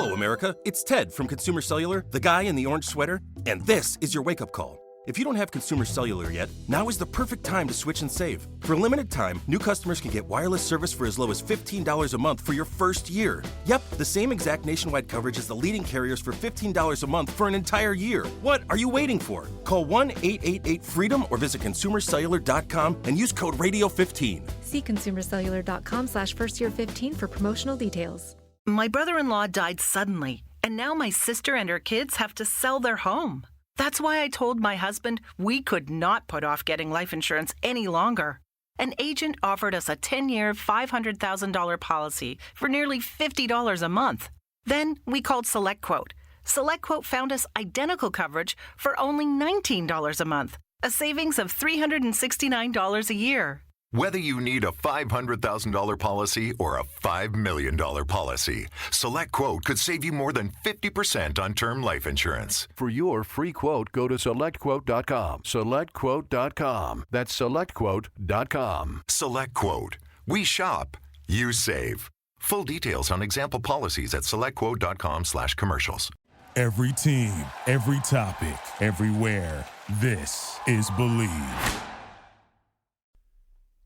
Hello, America. It's Ted from Consumer Cellular, the guy in the orange sweater, and this is your wake-up call. If you don't have Consumer Cellular yet, now is the perfect time to switch and save. For a limited time, new customers can get wireless service for as low as $15 a month for your first year. Yep, the same exact nationwide coverage as the leading carriers for $15 a month for an entire year. What are you waiting for? Call 1-888-FREEDOM or visit consumercellular.com and use code RADIO15. See consumercellular.com/firstyear15 for promotional details. My brother-in-law died suddenly, and now my sister and her kids have to sell their home. That's why I told my husband we could not put off getting life insurance any longer. An agent offered us a 10-year, $500,000 policy for nearly $50 a month. Then we called SelectQuote. SelectQuote found us identical coverage for only $19 a month, a savings of $369 a year. Whether you need a $500,000 policy or a $5 million policy, SelectQuote could save you more than 50% on term life insurance. For your free quote, go to SelectQuote.com. SelectQuote.com. That's SelectQuote.com. SelectQuote. We shop. You save. Full details on example policies at SelectQuote.com/commercials. Every team, every topic, everywhere. This is Believe.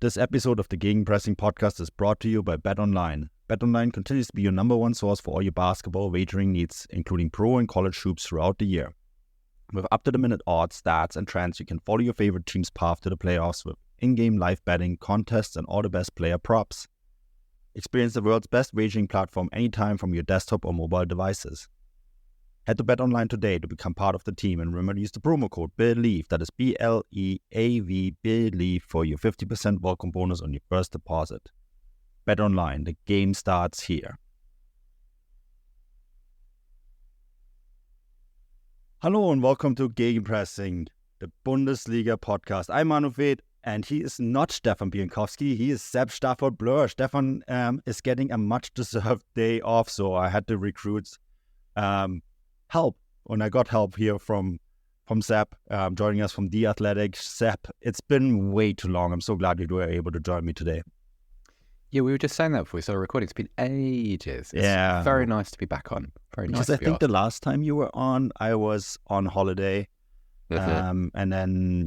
This episode of the Gegenpressing podcast is brought to you by BetOnline. BetOnline continues to be your number one source for all your basketball wagering needs, including pro and college hoops throughout the year. With up-to-the-minute odds, stats, and trends, you can follow your favorite team's path to the playoffs with in-game live betting, contests, and all the best player props. Experience the world's best wagering platform anytime from your desktop or mobile devices. Head to BetOnline today to become part of the team and remember to use the promo code BELIEVE, that is BLEAV, BELIEVE, for your 50% welcome bonus on your first deposit. BetOnline, the game starts here. Hello and welcome to Gegenpressing, the Bundesliga podcast. I'm Manu, and he is not Stefan Bienkowski, he is Seb Stafford-Bloor. Stefan is getting a much-deserved day off, so I had to recruit help, and I got help here from Seb, joining us from The Athletic. Seb, it's been way too long. I'm so glad you were able to join me today. Yeah, we were just saying that before we started recording. It's been ages. It's yeah, very nice to be back on. Very nice. Because I think the last time you were on, I was on holiday, and then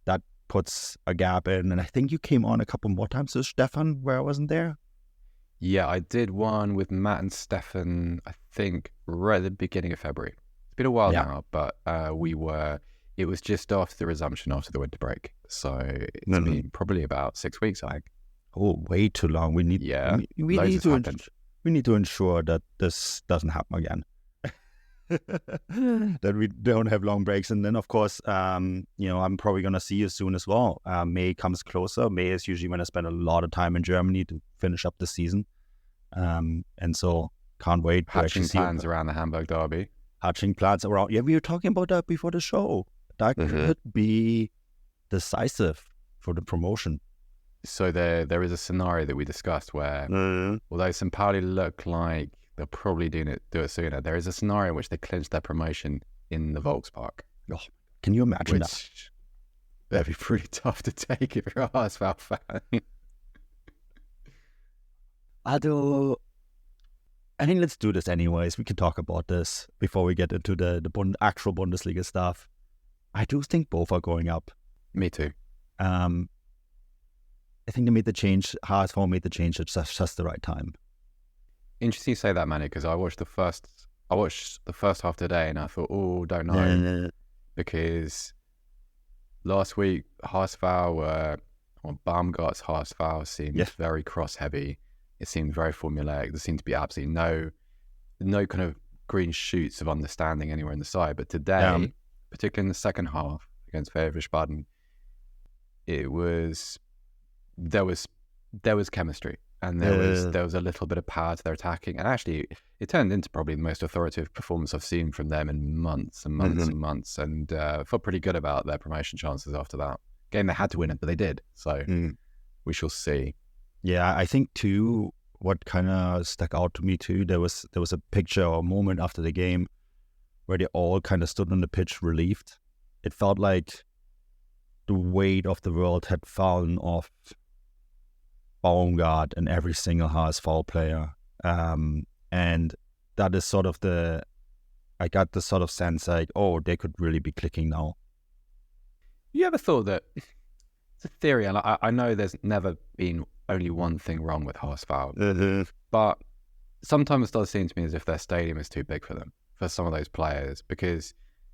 that puts a gap in, and I think you came on a couple more times with Stefan where I wasn't there. Yeah, I did one with Matt and Stefan, I think, right at the beginning of February. It's been a while now, but it was just after the resumption after the winter break. So it's been probably about 6 weeks, I think. Oh, way too long. We need to ensure that this doesn't happen again. That we don't have long breaks. And then, of course, I'm probably going to see you soon as well. May comes closer. May is usually when I spend a lot of time in Germany to finish up the season. And so can't wait. Hatching plans around the Hamburg derby. Hatching plans around. Yeah, we were talking about that before the show. That could be decisive for the promotion. So there is a scenario that we discussed where, although St. Pauli look like they'll probably do it sooner, there is a scenario in which they clinch their promotion in the Volkspark. Oh, can you imagine that? That'd be pretty tough to take if you're a HSV fan. Although, I think let's do this anyways. We can talk about this before we get into the actual Bundesliga stuff. I do think both are going up. Me too. I think they made the change. HSV made the change at just the right time. Interesting you say that, Manu, because I watched the first half today, and I thought, don't know, because last week HSV Baumgart's HSV seemed very cross heavy. It seemed very formulaic. There seemed to be absolutely no kind of green shoots of understanding anywhere in the side. But today, particularly in the second half against Wiesbaden, there was chemistry, and there was a little bit of power to their attacking, and actually it turned into probably the most authoritative performance I've seen from them in months and months and months, and felt pretty good about their promotion chances after that game. They had to win it, but they did, so we shall see. Yeah, I think too, what kind of stuck out to me too, there was a picture or a moment after the game where they all kind of stood on the pitch relieved. It felt like the weight of the world had fallen off Baumgart and every single HSV player. And that is sort of I got the sort of sense like, oh, they could really be clicking now. You ever thought that, it's a theory, and I know there's never been only one thing wrong with HSV, but sometimes it does seem to me as if their stadium is too big for them, for some of those players, because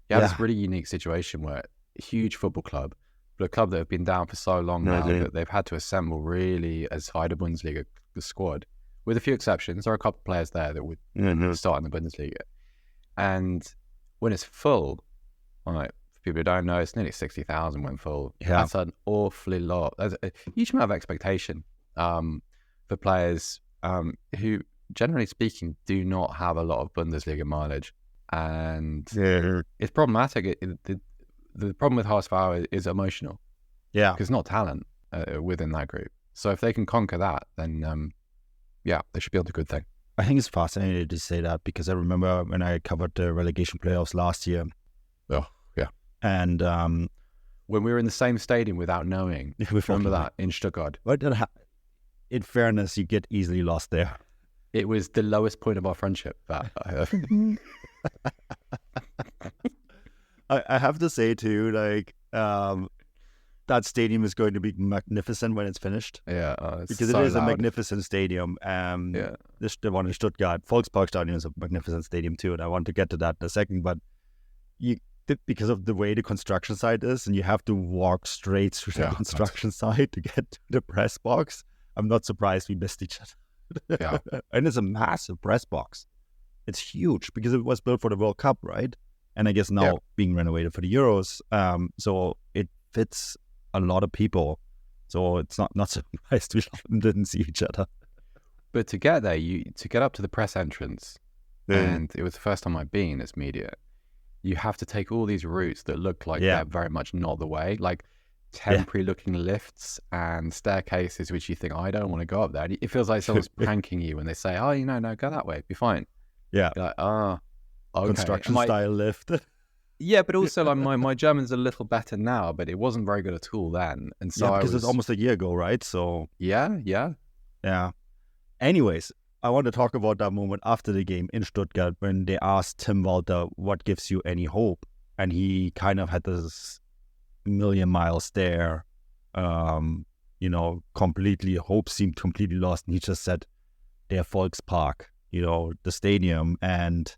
you have this really unique situation where a huge football club, but a club that have been down for so long now that they've had to assemble really as high the Bundesliga squad, with a few exceptions. There are a couple of players there that would start in the Bundesliga. And when it's full, like, for people who don't know, it's nearly 60,000 when full. Yeah. That's an awfully lot. There's a huge amount of expectation for players who, generally speaking, do not have a lot of Bundesliga mileage. And it's problematic. The problem with HSV is emotional. Yeah. Because it's not talent within that group. So if they can conquer that, then they should be able to do a good thing. I think it's fascinating to say that, because I remember when I covered the relegation playoffs last year. Oh, yeah. And when we were in the same stadium without knowing. Remember that in Stuttgart? But in fairness, you get easily lost there. It was the lowest point of our friendship. I have to say too, like, that stadium is going to be magnificent when it's finished. Yeah, because it is a magnificent stadium. The one in Stuttgart, Volksparkstadion, is a magnificent stadium too, and I want to get to that in a second. But because of the way the construction site is, and you have to walk straight through the construction site to get to the press box, I'm not surprised we missed each other. Yeah. And it's a massive press box. It's huge because it was built for the World Cup, right? And I guess now being renovated for the Euros, so it fits a lot of people. So it's not surprised we didn't see each other. But to get there, to get up to the press entrance, and it was the first time I'd been as media, you have to take all these routes that look like they're very much not the way, like temporary looking lifts and staircases, which you think, I don't want to go up there. It feels like someone's pranking you when they say, oh, no, go that way, be fine. Yeah. You're like, okay. Construction style lift. Yeah, but also like my German's a little better now, but it wasn't very good at all then. And so because it's almost a year ago, right? So yeah. Anyways, I want to talk about that moment after the game in Stuttgart when they asked Tim Walter, what gives you any hope? And he kind of had this million mile stare, completely, hope seemed completely lost. And he just said, der Volkspark, the stadium. And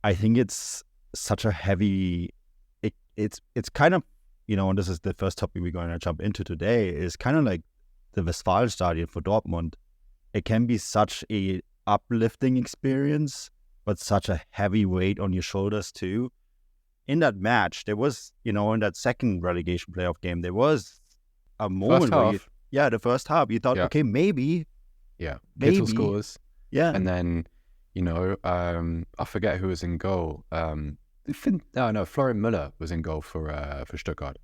I think it's such a heavy, it's kind of, and this is the first topic we're going to jump into today, is kind of like the Westfalenstadion for Dortmund. It can be such a uplifting experience, but such a heavy weight on your shoulders too. In that match, there was, in that second relegation playoff game, there was a moment where the first half, you thought, okay, maybe. Yeah, Kittel scores. Yeah. And then, I forget who was in goal. Florian Müller was in goal for Stuttgart.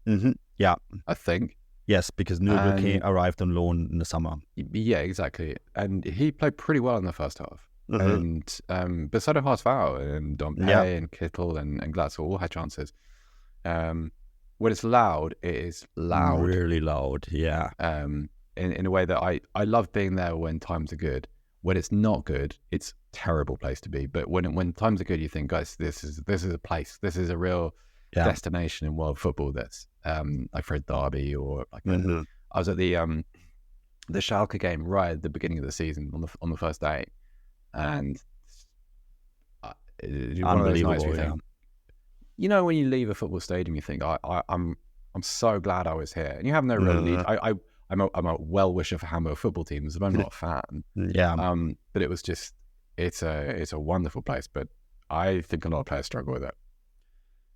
Mm-hmm. Yeah. I think. Yes, because Nubel arrived on loan in the summer. Yeah, exactly. And he played pretty well in the first half. Mm-hmm. And but so did HSV and Dompe and Kittel and Glatzel all had chances. When it's loud, it is loud. Really loud, yeah. In a way that I love being there when times are good. When it's not good, it's a terrible place to be. But when times are good, you think, guys, this is a place. This is a real destination in world football that's like for a derby or like I was at the Schalke game right at the beginning of the season on the first day, and unbelievable. When you leave a football stadium, you think I'm so glad I was here, and you have no real need. I'm a well wisher for Hamburg football teams, but I'm not a fan. Yeah. But it was just it's a wonderful place, but I think a lot of players struggle with it.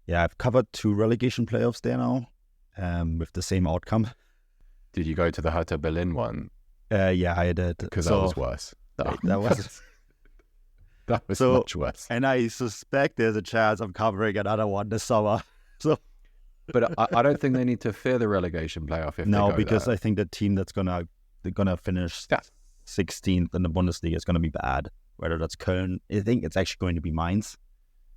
Yeah, I've covered 2 relegation playoffs there now, with the same outcome. Did you go to the Hertha Berlin one? Yeah, I did. Because that was worse. That was much worse. And I suspect there's a chance I'm covering another one this summer. So, but I don't think they need to fear the relegation playoff. Because I think the team they're gonna finish 16th in the Bundesliga is gonna be bad. Whether that's Köln, I think it's actually going to be Mainz.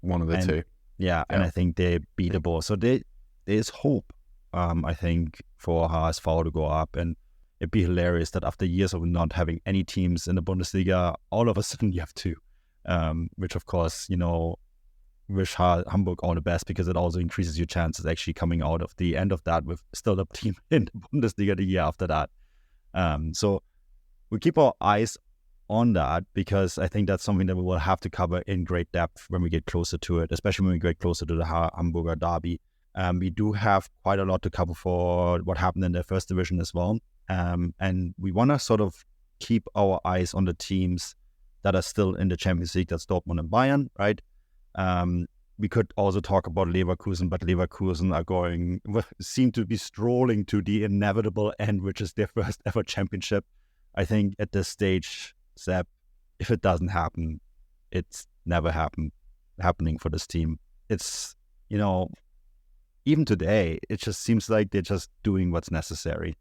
One of the two. Yeah, and I think they beatable. So there's hope, I think, for HSV to go up. And it'd be hilarious that after years of not having any teams in the Bundesliga, all of a sudden you have 2. which of course, wish Hamburg all the best, because it also increases your chances actually coming out of the end of that with still a team in the Bundesliga the year after that. So we keep our eyes on that, because I think that's something that we will have to cover in great depth when we get closer to it, especially when we get closer to the Hamburger derby. We do have quite a lot to cover for what happened in the first division as well. And we want to sort of keep our eyes on the teams that are still in the Champions League. That's Dortmund and Bayern, right? We could also talk about Leverkusen, but Leverkusen seem to be strolling to the inevitable end, which is their first ever championship. I think at this stage, Seb, if it doesn't happen, it's never happening for this team. It's, even today, it just seems like they're just doing what's necessary.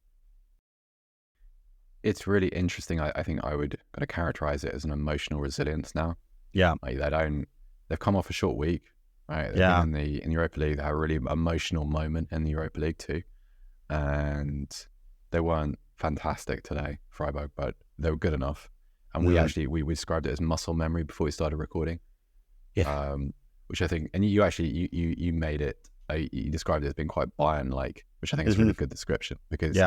It's really interesting. I think I would kind of characterize it as an emotional resilience now. Yeah. They've come off a short week, right? They've been in the Europa League. They had a really emotional moment in the Europa League too. And they weren't fantastic today, Freiburg, but they were good enough. And we described it as muscle memory before we started recording. Yeah. Which I think, and you made it, you described it as being quite Bayern-like, which I think is a really good description, because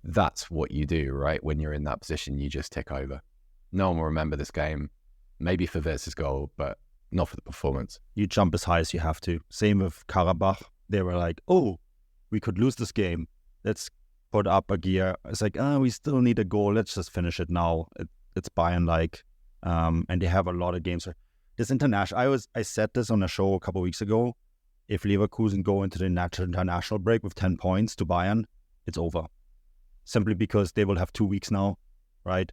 that's what you do, right? When you're in that position, you just tick over. No one will remember this game, maybe for Wirtz's goal, but not for the performance. You jump as high as you have to. Same with Karabakh. They were like, oh, we could lose this game. Let's put up a gear. It's like, we still need a goal. Let's just finish it now. It's Bayern-like. And they have a lot of games. This international, I said this on a show a couple of weeks ago. If Leverkusen go into the international break with 10 points to Bayern, it's over. Simply because they will have 2 weeks now, right?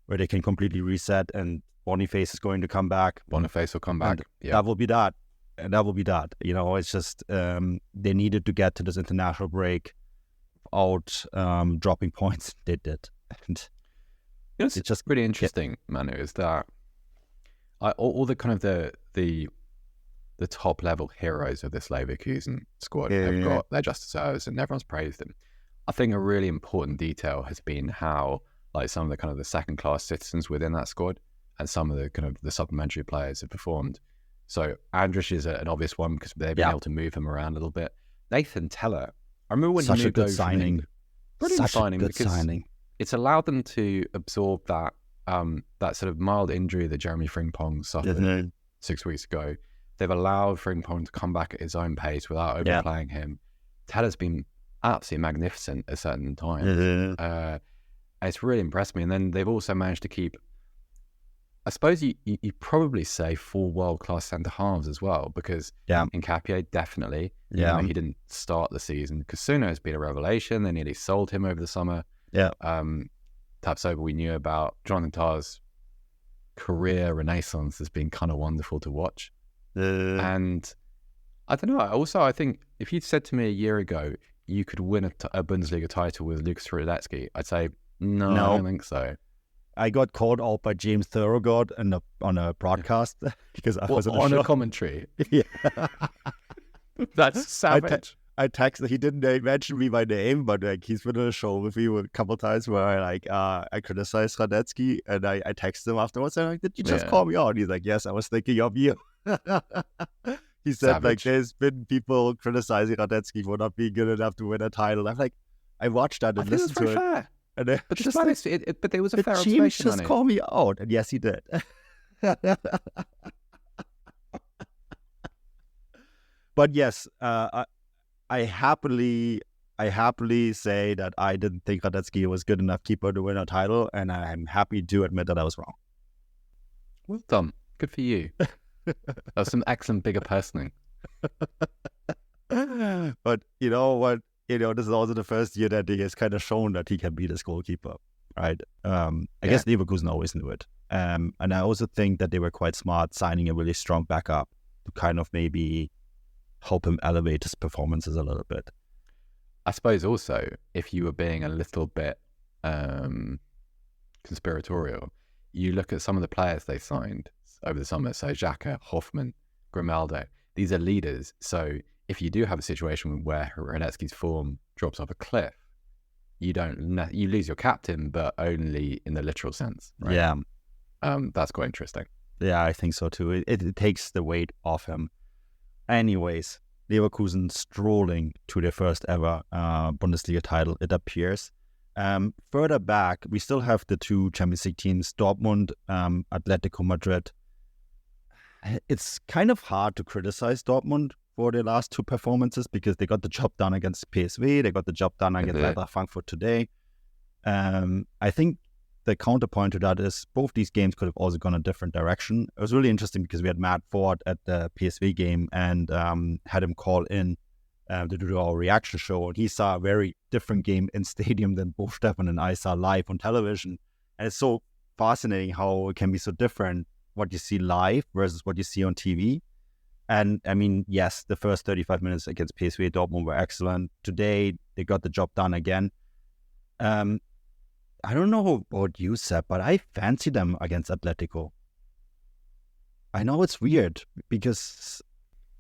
Where they can completely reset, and Boniface is going to come back. Boniface will come back. Yeah. That will be that. And that will be that. It's just they needed to get to this international break without dropping points. They did. And it's just really interesting, Manu, is that all the kind of the top level heroes of this Leverkusen squad have got their just desserts, and everyone's praised them. I think a really important detail has been how, like, some of the kind of the second class citizens within that squad and some of the kind of the supplementary players have performed. So Andrich is an obvious one, because they've been able to move him around a little bit. Nathan Teller, I remember when such he moved a good over signing. Brilliant signing, because it's allowed them to absorb that that sort of mild injury that Jeremy Frimpong suffered 6 weeks ago. They've allowed Frimpong to come back at his own pace without overplaying him. Teller's been absolutely magnificent at certain times. It's really impressed me. And then they've also managed to keep, I suppose you probably say, 4 world-class centre-halves as well, because Nkapie, definitely. He didn't start the season. Kasuna has been a revelation. They nearly sold him over the summer. Tapsoba, we knew about. Jonathan Tah's career renaissance has been kind of wonderful to watch. And I don't know. Also, I think if you'd said to me a year ago you could win a Bundesliga title with Lukas Radetzky, I'd say, no, I don't think so. I got called out by James Thorogood on a broadcast because I was on a commentary. Yeah. That's savage. I texted, he didn't mention me by name, but like he's been on a show with me a couple of times where I criticized Radetzky, and I texted him afterwards, and I'm like, did you just call me out? And he's like, yes, I was thinking of you. He said, savage. Like, there's been people criticizing Radetzky for not being good enough to win a title. I'm like, I watched that and listened to it. Fair. And but just like, but there was a fair observation. Just call me out, and yes, he did. But yes, I happily say that I didn't think Radetzky was good enough keeper to win a title, and I'm happy to admit that I was wrong. Well done. Good for you. That was some excellent bigger personing. But you know what? This is also the first year that he has kind of shown that he can be this goalkeeper, right? I guess Leverkusen always knew it. And I also think that they were quite smart signing a really strong backup to kind of maybe help him elevate his performances a little bit. I suppose also, if you were being a little bit conspiratorial, you look at some of the players they signed over the summer. So Xhaka, Hoffman, Grimaldo, these are leaders. So if you do have a situation where Radetzky's form drops off a cliff, you lose your captain, but only in the literal sense, right? Yeah. That's quite interesting. Yeah, I think so too. It takes the weight off him. Anyways, Leverkusen strolling to their first ever Bundesliga title, it appears. Further back, we still have the two Champions League teams, Dortmund, Atlético Madrid. It's kind of hard to criticize Dortmund for their last two performances because they got the job done against PSV, they got the job done against Eintracht Frankfurt today. I think the counterpoint to that is both these games could have also gone a different direction. It was really interesting because we had Matt Ford at the PSV game and had him call in to do our reaction show. And he saw a very different game in stadium than both Stefan and I saw live on television. And it's so fascinating how it can be so different what you see live versus what you see on TV. And I mean, yes, the first 35 minutes against PSV Dortmund were excellent. Today, they got the job done again. I don't know about you, Seb, but I fancy them against Atletico. I know it's weird because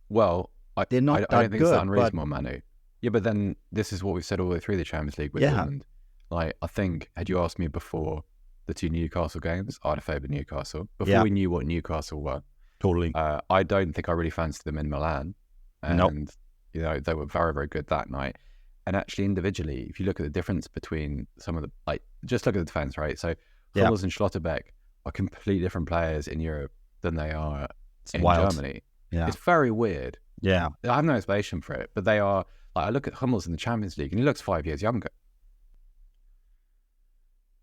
they're not I don't think good, it's unreasonable, Manu. Yeah, but then this is what we've said all the way through the Champions League with Dortmund. Like, I think, had you asked me before the two Newcastle games, I'd have favoured Newcastle. Before we knew what Newcastle were. Totally. I don't think I really fancied them in Milan. And, you know, they were very, very good that night. And actually, individually, if you look at the difference between some of the, like, just look at the defence, right? So, Hummels and Schlotterbeck are completely different players in Europe than they are in Germany. Yeah. It's very weird. Yeah. I have no explanation for it, but they are, like, I look at Hummels in the Champions League and he looks 5 years younger.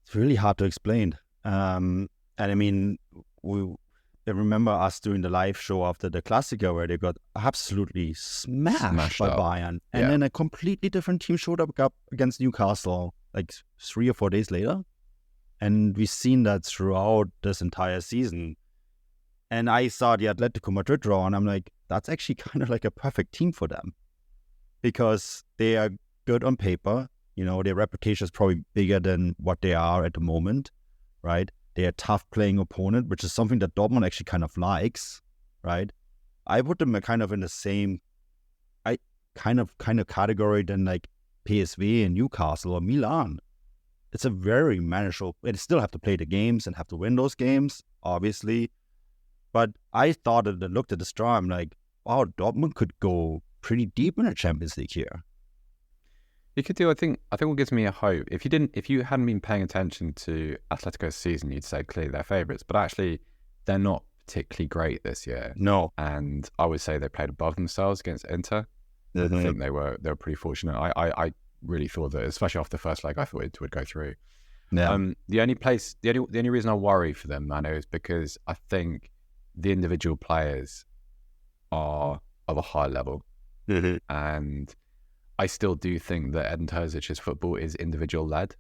It's really hard to explain. And I mean, I remember us doing the live show after the Klassiker where they got absolutely smashed by Bayern. And then a completely different team showed up against Newcastle like 3 or 4 days later. And we've seen that throughout this entire season. And I saw the Atletico Madrid draw and I'm like, that's actually kind of like a perfect team for them. Because they are good on paper. You know, their reputation is probably bigger than what they are at the moment, right? They're a tough playing opponent, which is something that Dortmund actually kind of likes, right? I put them kind of in the same kind of category than like PSV and Newcastle or Milan. It's a very manageable. They still have to play the games and have to win those games, obviously. But I thought that I looked at the draw, I'm like, wow, Dortmund could go pretty deep in the Champions League here. You could do. I think what gives me a hope. If you hadn't been paying attention to Atletico's season, you'd say clearly they're favourites. But actually, they're not particularly great this year. No, and I would say they played above themselves against Inter. I think they were pretty fortunate. I really thought that, especially after the first leg, I thought it would go through. Yeah. The only reason I worry for them, Manu, is because I think the individual players are of a high level, and I still do think that Edin Terzic's football is individual-led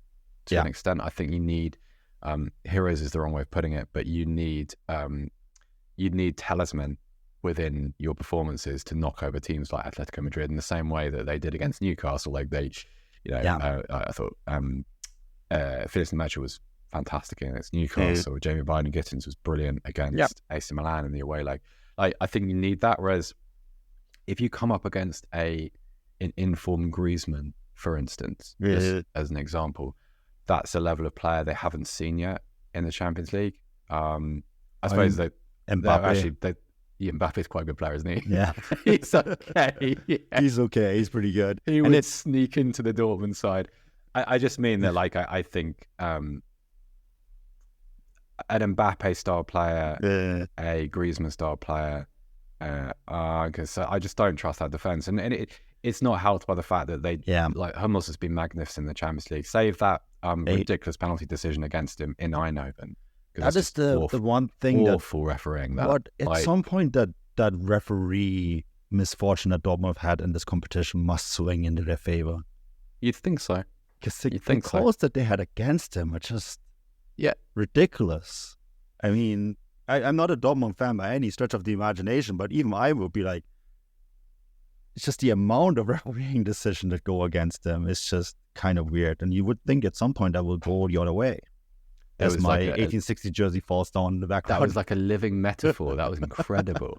to an extent. I think you need heroes is the wrong way of putting it, but you need talisman within your performances to knock over teams like Atletico Madrid in the same way that they did against Newcastle. Like I thought Felix Lemaitre was fantastic against Newcastle. Jamie Biden-Gittins was brilliant against AC Milan in the away leg. I think you need that. Whereas if you come up against an informed Griezmann, for instance, as an example, that's a level of player they haven't seen yet in the Champions League. I suppose Mbappe's quite a good player, isn't he? Yeah. He's okay. Yeah. He's okay. He's pretty good. He would sneak into the Dortmund side. I just mean that, like, I think an Mbappe style player, a Griezmann style player, because I just don't trust that defense, and it's not helped by the fact that like Hummels has been magnificent in the Champions League, save that ridiculous penalty decision against him in Eindhoven. That is the one thing awful refereeing. At some point that referee misfortune that Dortmund have had in this competition must swing into their favor. You'd think so. Because the calls that they had against him are just ridiculous. I mean, I'm not a Dortmund fan by any stretch of the imagination, but even I would be like, it's just the amount of refereeing decisions that go against them is just kind of weird. And you would think at some point that will go the other way. As my 1860 jersey falls down in the background. That was like a living metaphor. That was incredible.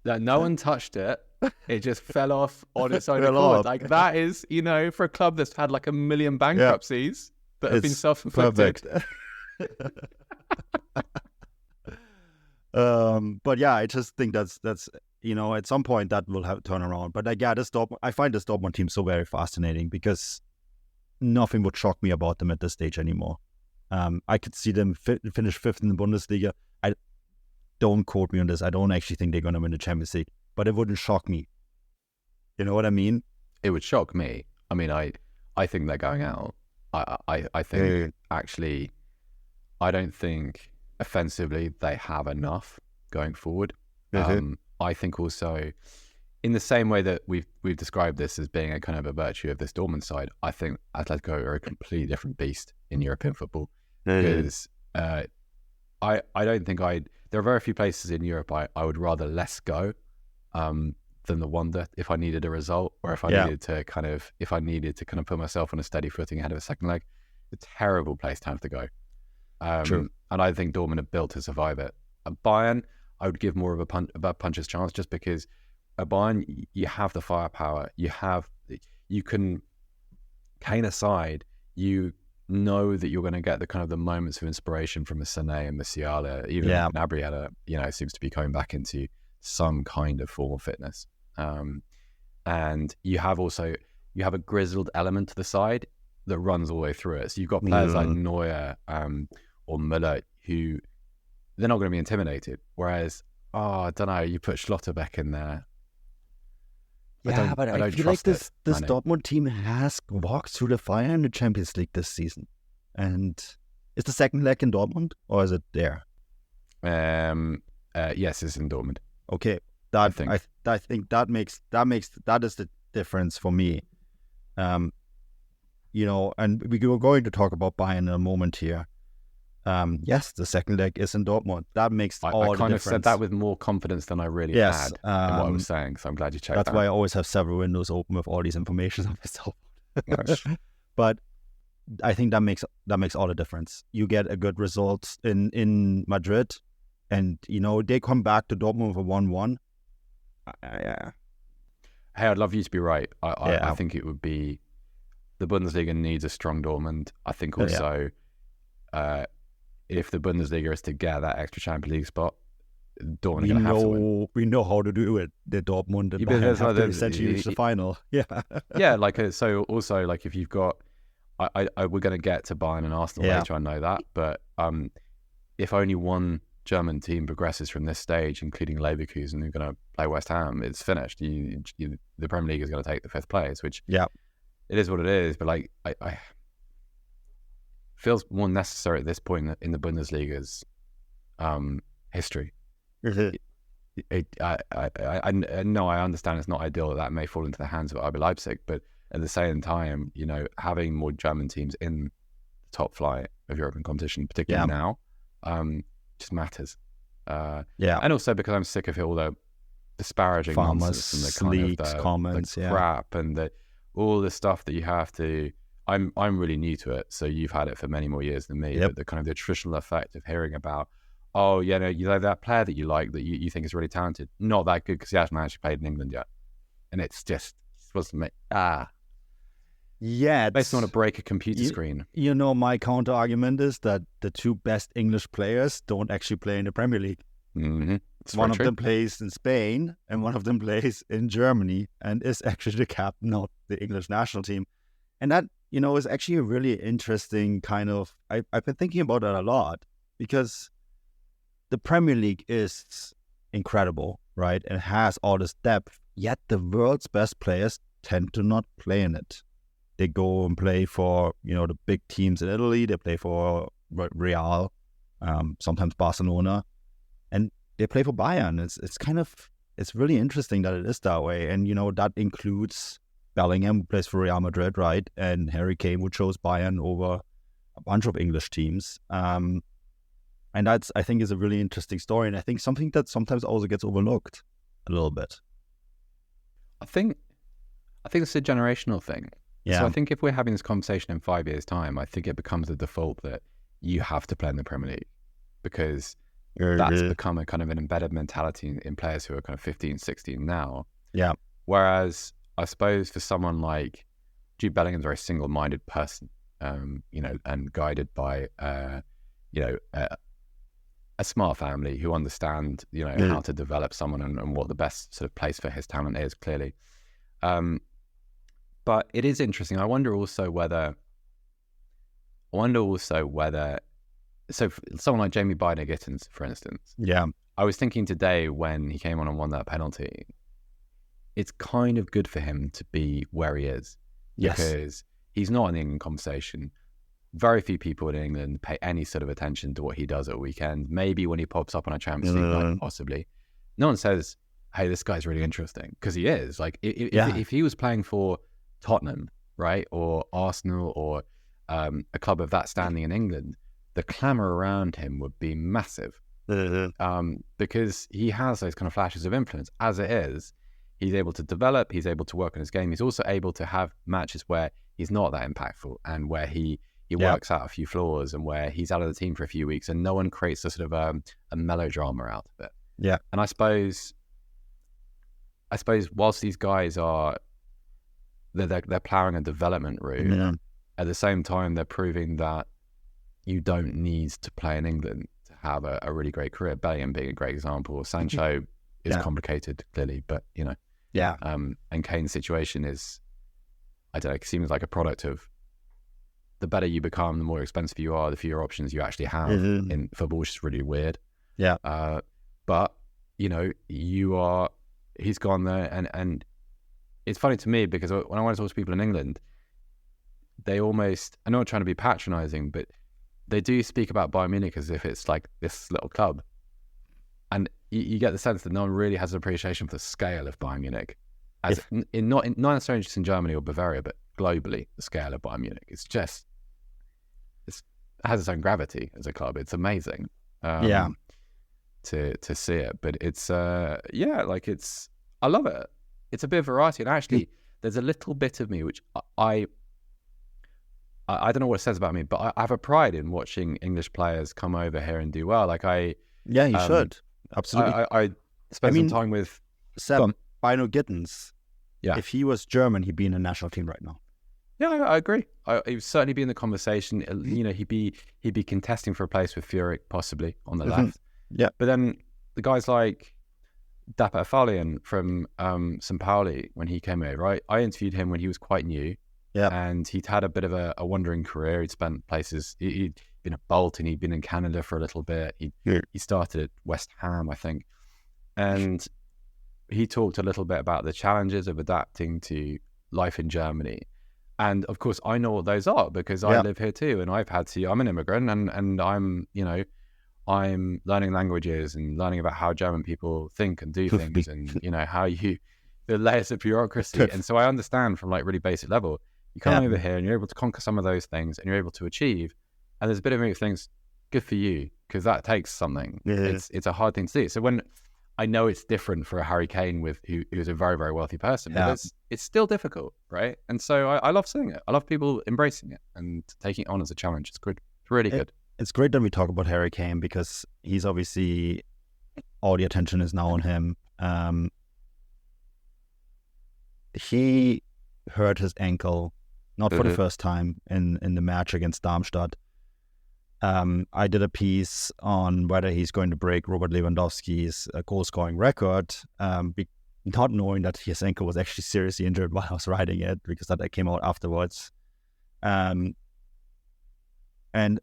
That no one touched it. It just fell off on its own accord. Like, that is, for a club that's had like 1 million bankruptcies that have been self-inflicted. Perfect. But yeah, I just think that's at some point that will have turn around. But like, yeah, I find this Dortmund team so very fascinating because nothing would shock me about them at this stage anymore. I could see them finish fifth in the Bundesliga. Don't quote me on this. I don't actually think they're going to win the Champions League, but it wouldn't shock me. You know what I mean? It would shock me. I mean, I think they're going out. I think actually, I don't think offensively they have enough going forward. I think also, in the same way that we've described this as being a kind of a virtue of this Dortmund side, I think Atletico are a completely different beast in European football. Because I don't think there are very few places in Europe I would rather less go than the Wanda if I needed a result, or if I needed to kind of put myself on a steady footing ahead of a second leg. It's a terrible place to have to go. True. And I think Dortmund are built to survive it. At Bayern, I would give more of a puncher's chance, just because at Bayern you have the firepower. You can, Kane aside, you know that you're going to get the kind of the moments of inspiration from a Sané and Musiala. Even Gnabry seems to be coming back into some kind of form of fitness. And you have a grizzled element to the side that runs all the way through it. So you've got players like Neuer or Müller who they're not going to be intimidated. Whereas, I don't know, you put Schlotterbeck in there. Yeah, but I feel like this Dortmund team has walked through the fire in the Champions League this season. And is the second leg in Dortmund, or is it there? Yes, it's in Dortmund. Okay, I think that is the difference for me. And we were going to talk about Bayern in a moment here. Yes, the second leg is in Dortmund. That makes all the difference. I kind of said that with more confidence than I really had in what I was saying, so I'm glad you checked that. That's why I always have several windows open with all these information on myself. Nice. But I think that makes all the difference. You get a good result in Madrid, and they come back to Dortmund with a 1-1. Hey, I'd love you to be right. I think it would be the Bundesliga needs a strong Dortmund. I think also if the Bundesliga is to get that extra Champions League spot, Dortmund are going to have to win. We know how to do it. The Dortmund and Bayern have to essentially reach the final. Yeah. Yeah, so also if you've got, we're going to get to Bayern and Arsenal later, I know that, but if only one German team progresses from this stage, including Leverkusen, who are going to play West Ham, it's finished. The Premier League is going to take the fifth place, which it is what it is. But I feels more necessary at this point in the Bundesliga's history. I know, I understand it's not ideal that may fall into the hands of RB Leipzig, but at the same time, having more German teams in the top flight of European competition, particularly now, just matters. And also because I'm sick of all the disparaging nonsense and the kind of comments, the crap and all the stuff that you have to. I'm really new to it, so you've had it for many more years than me. But the kind of the attritional effect of hearing about, that player that you like, that you think is really talented, not that good because he hasn't actually played in England yet, and it's just supposed to make based on a break a computer screen. My counter argument is that the two best English players don't actually play in the Premier League. One of them plays in Spain and one of them plays in Germany and is actually the captain of the English national team. And that, is actually a really interesting kind of, I've been thinking about that a lot, because the Premier League is incredible, right? It has all this depth, yet the world's best players tend to not play in it. They go and play for, the big teams in Italy. They play for Real, sometimes Barcelona, and they play for Bayern. It's really interesting that it is that way. And, that includes Bellingham, who plays for Real Madrid, right? And Harry Kane, who chose Bayern over a bunch of English teams. And that's, I think, is a really interesting story. And I think something that sometimes also gets overlooked a little bit. I think it's a generational thing. Yeah. So I think if we're having this conversation in 5 years' time, I think it becomes the default that you have to play in the Premier League, because that's become a kind of an embedded mentality in players who are kind of 15, 16 now. Yeah. Whereas I suppose for someone like Jude Bellingham's a very single-minded person, and guided by, a smart family who understand, how to develop someone and what the best sort of place for his talent is, clearly. But it is interesting. I wonder also whether, so someone like Jamie Byner-Gittens, for instance. Yeah. I was thinking today when he came on and won that penalty, it's kind of good for him to be where he is. Yes. Because he's not in the England conversation. Very few people in England pay any sort of attention to what he does at a weekend. Maybe when he pops up on a Champions League night, possibly. No one says, hey, this guy's really interesting, because he is. Like, if he was playing for Tottenham, right, or Arsenal, or a club of that standing in England, the clamour around him would be massive. Because he has those kind of flashes of influence. As it is, he's able to develop, he's able to work on his game. He's also able to have matches where he's not that impactful, and where he works out a few flaws, and where he's out of the team for a few weeks, and no one creates a sort of a melodrama out of it. Yeah. And I suppose whilst these guys are they're ploughing a development route, at the same time they're proving that you don't need to play in England to have a really great career. Bellingham being a great example. Sancho is complicated, clearly, but and Kane's situation is, I don't know, it seems like a product of the better you become, the more expensive you are, the fewer options you actually have in football, which is really weird. Yeah. But he's gone there, and it's funny to me because when I want to talk to people in England, they almost, I'm not trying to be patronising, but they do speak about Bayern Munich as if it's like this little club. And you get the sense that no one really has an appreciation for the scale of Bayern Munich. Not necessarily just in Germany or Bavaria, but globally, the scale of Bayern Munich. It has its own gravity as a club. It's amazing to see it. But it's, I love it. It's a bit of variety. And actually, there's a little bit of me, which I don't know what it says about me, but I have a pride in watching English players come over here and do well. Like you should. Absolutely. I spent some time with Seb Byner-Gittens. Yeah. If he was German, he'd be in the national team right now. Yeah, I agree. He would certainly be in the conversation. He'd be contesting for a place with Furyk, possibly on the left. Yeah. But then the guys like Pauli from St. Pauli, when he came over, I interviewed him when he was quite new. Yeah. And he'd had a bit of a wandering career. He'd spent places. He'd been at Bolton. He'd been in Canada for a little bit. He started at West Ham, I think. And he talked a little bit about the challenges of adapting to life in Germany. And of course, I know what those are because I live here too. And I'm an immigrant, and I'm learning languages and learning about how German people think and do things, and how the layers of bureaucracy. And so I understand from like really basic level. You come over here and you're able to conquer some of those things, and you're able to achieve. And there's a bit of me that thinks, good for you, because that takes something. It's a hard thing to do. So when I know it's different for a Harry Kane who's a very, very wealthy person, but it's still difficult, right? And so I love seeing it. I love people embracing it and taking it on as a challenge. It's good. It's really good. It's great that we talk about Harry Kane because he's obviously, all the attention is now on him. He hurt his ankle, not for the first time in the match against Darmstadt. I did a piece on whether he's going to break Robert Lewandowski's goal-scoring record, not knowing that his ankle was actually seriously injured while I was writing it, because that came out afterwards. And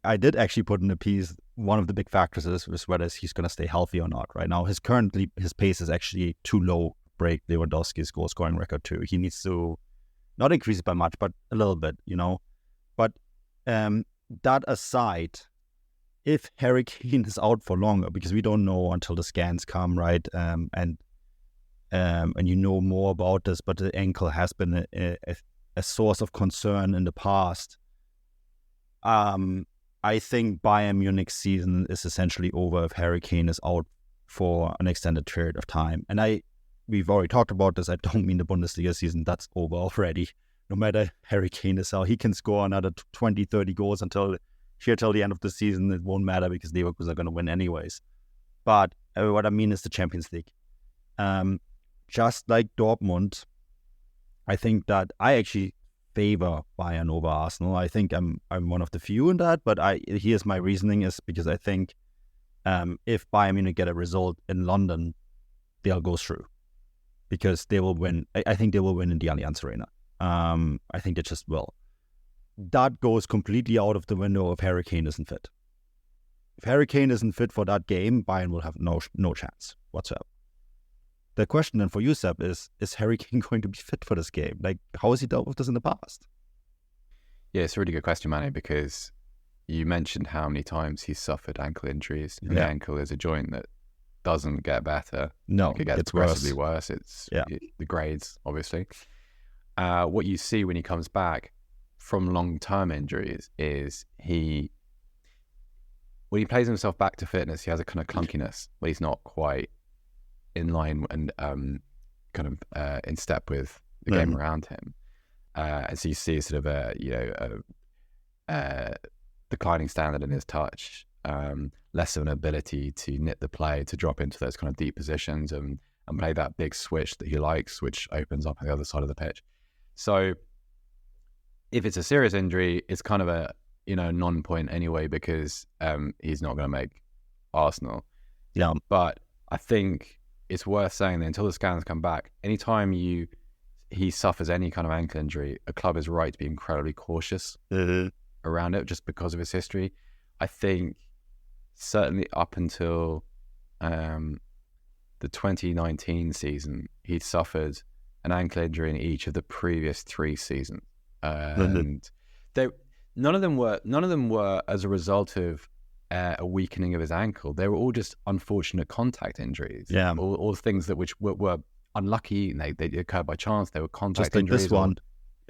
I did actually put in the piece, one of the big factors is whether he's going to stay healthy or not. Right now, his pace is actually too low to break Lewandowski's goal-scoring record too. He needs to not increase it by much, but a little bit, But that aside, if Harry Kane is out for longer, because we don't know until the scans come, right? And more about this, but the ankle has been a source of concern in the past. I think Bayern Munich's season is essentially over if Harry Kane is out for an extended period of time. And we've already talked about this. I don't mean the Bundesliga season. That's over already. No matter Harry Kane is out, he can score another 20, 30 goals until the end of the season. It won't matter because Leverkusen are going to win anyways. But what I mean is the Champions League. Just like Dortmund, I think that I actually favor Bayern over Arsenal. I think I'm one of the few in that, but here's my reasoning is because I think if Bayern Munich get a result in London, they'll go through because they will win. I think they will win in the Allianz Arena. I think they just will. That goes completely out of the window if Harry Kane isn't fit. If Harry Kane isn't fit for that game, Bayern will have no chance whatsoever. The question then for you, Seb, is Harry Kane going to be fit for this game? Like, how has he dealt with this in the past? Yeah, it's a really good question, Manu, because you mentioned how many times he's suffered ankle injuries. The ankle is a joint that doesn't get better. No, it gets progressively worse. It's the grades, obviously. What you see when he comes back from long-term injuries is when he plays himself back to fitness, he has a kind of clunkiness where he's not quite in line and in step with the game around him. And so you see sort of a declining standard in his touch, less of an ability to knit the play, to drop into those kind of deep positions and play that big switch that he likes, which opens up on the other side of the pitch. So if it's a serious injury, it's kind of a non-point anyway because he's not going to make Arsenal. Yeah. But I think it's worth saying that until the scans come back, anytime he suffers any kind of ankle injury, a club is right to be incredibly cautious around it just because of his history. I think certainly up until the 2019 season, he'd suffered an ankle injury in each of the previous 3 seasons. And none of them were as a result of a weakening of his ankle. They were all just unfortunate contact injuries. Yeah, all things that which were unlucky. And they occurred by chance. They were contact just like injuries. This one,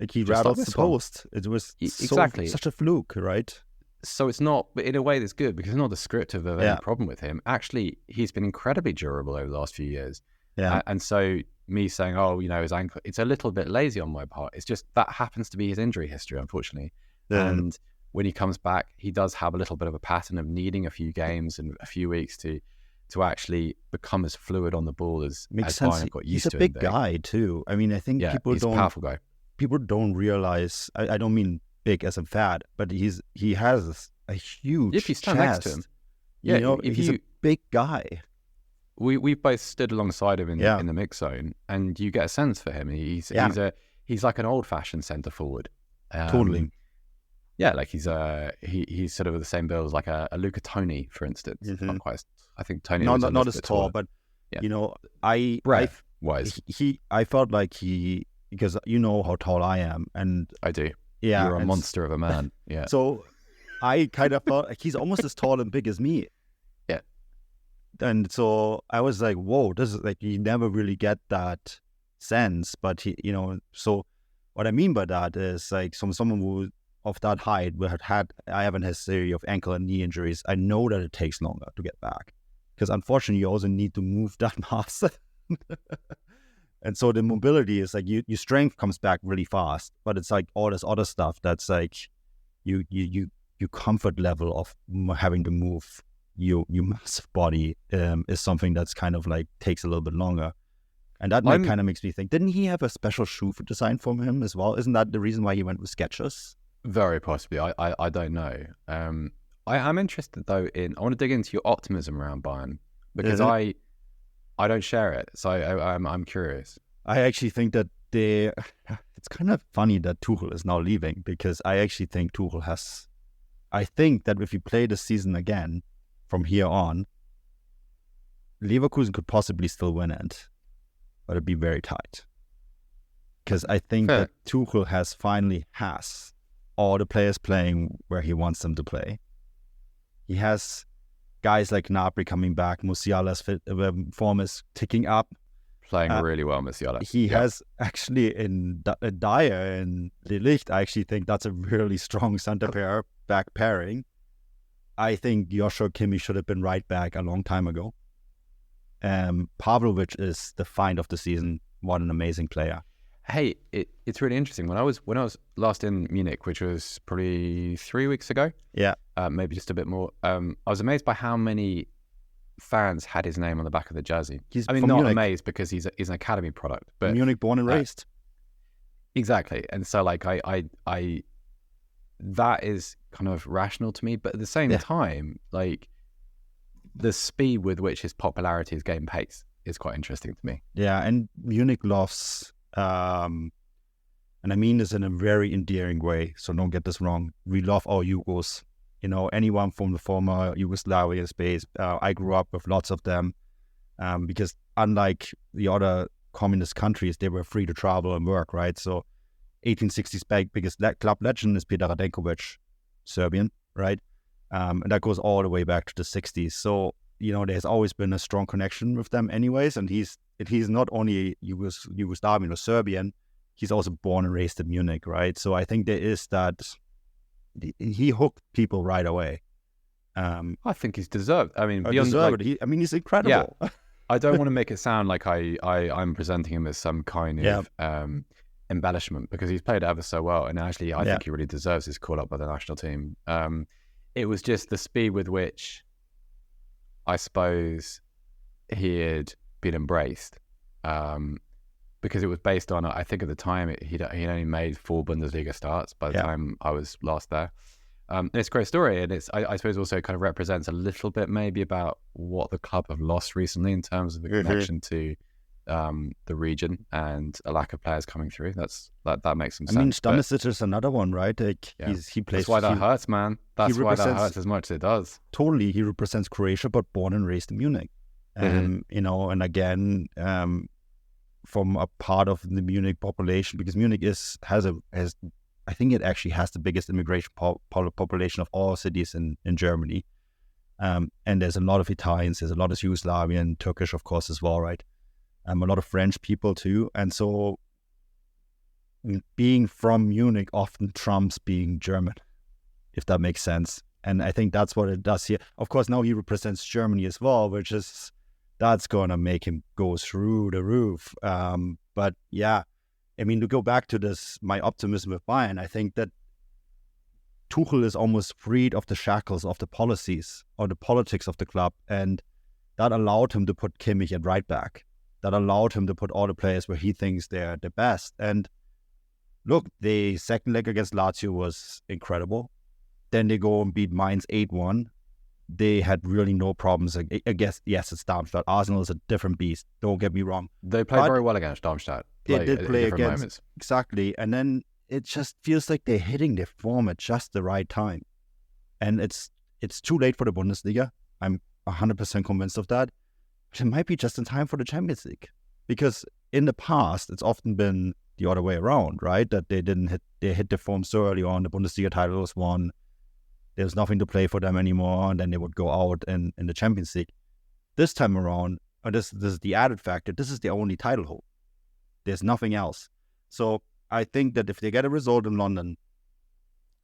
like he rattled the post. It was exactly such a fluke, right? So it's not, but in a way that's good because it's not descriptive of any problem with him. Actually, he's been incredibly durable over the last few years. Yeah, and so me saying, his ankle, it's a little bit lazy on my part. It's just that happens to be his injury history, unfortunately. And when he comes back, he does have a little bit of a pattern of needing a few games and a few weeks to actually become as fluid on the ball as Bayern got used to. He's a big guy too. I mean, I think he's a powerful guy. People don't realize. I don't mean big as in fat, but he has a huge if you stand chest. next to him, he's a big guy. We've both stood alongside him in the mix zone, and you get a sense for him. He's like an old-fashioned centre forward. Totally. Yeah, like he's sort of the same build as like a Luca Toni, for instance. Not quite. I think Toni not as tall, but I felt like because you know how tall I am, and I do. Yeah, you're a monster of a man. Yeah. So I kind of felt like he's almost as tall and big as me. Yeah. And so I was like, whoa, this is like, you never really get that sense. But so what I mean by that is like someone who of that height I have a history of ankle and knee injuries. I know that it takes longer to get back because unfortunately you also need to move that mass. And so the mobility is like your strength comes back really fast, but it's like all this other stuff that's like your comfort level of having to move your massive body is something that's kind of like takes a little bit longer. And that kind of makes me think, didn't he have a special shoe designed for him as well? Isn't that the reason why he went with Skechers? Very possibly. I don't know. I'm interested though I want to dig into your optimism around Bayern because I don't share it, so I'm curious. I actually think that it's kind of funny that Tuchel is now leaving because I actually think Tuchel has. I think that if you play the season again from here on, Leverkusen could possibly still win it, but it'd be very tight. Because I think that Tuchel has all the players playing where he wants them to play. He has guys like Gnabry coming back, Musiala's form is ticking up. Playing really well, Musiala. He has actually in Dyer and De Ligt, I actually think that's a really strong back pairing. I think Joshua Kimmich should have been right back a long time ago. Pavlovic is the find of the season. What an amazing player. Hey, it's really interesting. When I was last in Munich, which was probably 3 weeks ago, maybe just a bit more, I was amazed by how many fans had his name on the back of the jersey. Not Munich. Amazed because he's an academy product, but Munich born and raised. Exactly, and so like I that is kind of rational to me, but at the same time, like the speed with which his popularity is gaining pace is quite interesting to me. Yeah, and Munich loves, and I mean this in a very endearing way, so don't get this wrong. We love our Yugos, anyone from the former Yugoslavia space. I grew up with lots of them because unlike the other communist countries, they were free to travel and work, right? So 1860s biggest club legend is Petar Radenkovic, Serbian, right? And that goes all the way back to the 60s. So, there's always been a strong connection with them anyways. And he's not only Yugoslavian or Serbian, he's also born and raised in Munich, right? So I think there is that, he hooked people right away. I think he's deserved. I mean, beyond deserved. He's incredible. Yeah. I don't want to make it sound like I'm presenting him as some kind of embellishment, because he's played ever so well, and actually I think he really deserves his call up by the national team. It was just the speed with which I suppose he had been embraced, because it was based on, I think at the time he'd only made 4 Bundesliga starts by the time I was last there. It's a great story, and I suppose also kind of represents a little bit maybe about what the club have lost recently in terms of the connection to the region and a lack of players coming through. That makes some sense. I mean, Stanisic is another one, right? Like he plays. That's why that hurts, man. That's why that hurts as much as it does. Totally, he represents Croatia, but born and raised in Munich. And again, from a part of the Munich population, because Munich has I think it actually has the biggest immigration population of all cities in Germany. And there's a lot of Italians, there's a lot of Yugoslavian, Turkish, of course, as well, right? A lot of French people too. And so being from Munich often trumps being German, if that makes sense. And I think that's what it does here. Of course, now he represents Germany as well, that's going to make him go through the roof. But yeah, I mean, to go back to this, my optimism with Bayern, I think that Tuchel is almost freed of the shackles of the policies or the politics of the club. And that allowed him to put Kimmich at right back. That allowed him to put all the players where he thinks they're the best. And look, the second leg against Lazio was incredible. Then they go and beat Mainz 8-1. They had really no problems. I guess, yes, it's Darmstadt. Arsenal is a different beast. Don't get me wrong. They played very well against Darmstadt. They did play against moments. Exactly. And then it just feels like they're hitting their form at just the right time. And it's too late for the Bundesliga. I'm 100% convinced of that. But it might be just in time for the Champions League. Because in the past, it's often been the other way around, right? That they hit the form so early on. The Bundesliga title was won. There was nothing to play for them anymore, and then they would go out in the Champions League. This time around, this is the added factor, this is the only title hope. There's nothing else. So I think that if they get a result in London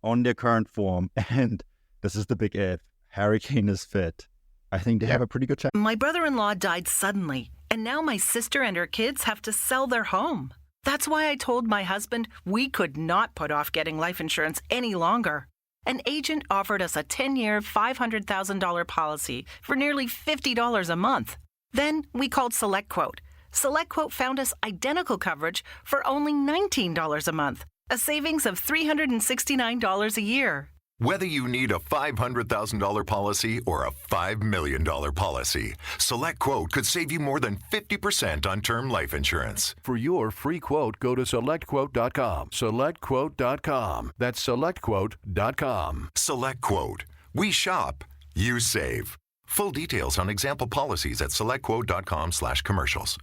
on their current form, and this is the big if, Harry Kane is fit, I think they have a pretty good chance. My brother-in-law died suddenly, and now my sister and her kids have to sell their home. That's why I told my husband we could not put off getting life insurance any longer. An agent offered us a 10-year, $500,000 policy for nearly $50 a month. Then we called SelectQuote. SelectQuote found us identical coverage for only $19 a month, a savings of $369 a year. Whether you need a $500,000 policy or a $5 million policy, SelectQuote could save you more than 50% on term life insurance. For your free quote, go to SelectQuote.com. SelectQuote.com. That's SelectQuote.com. SelectQuote. We shop, you save. Full details on example policies at SelectQuote.com/commercials.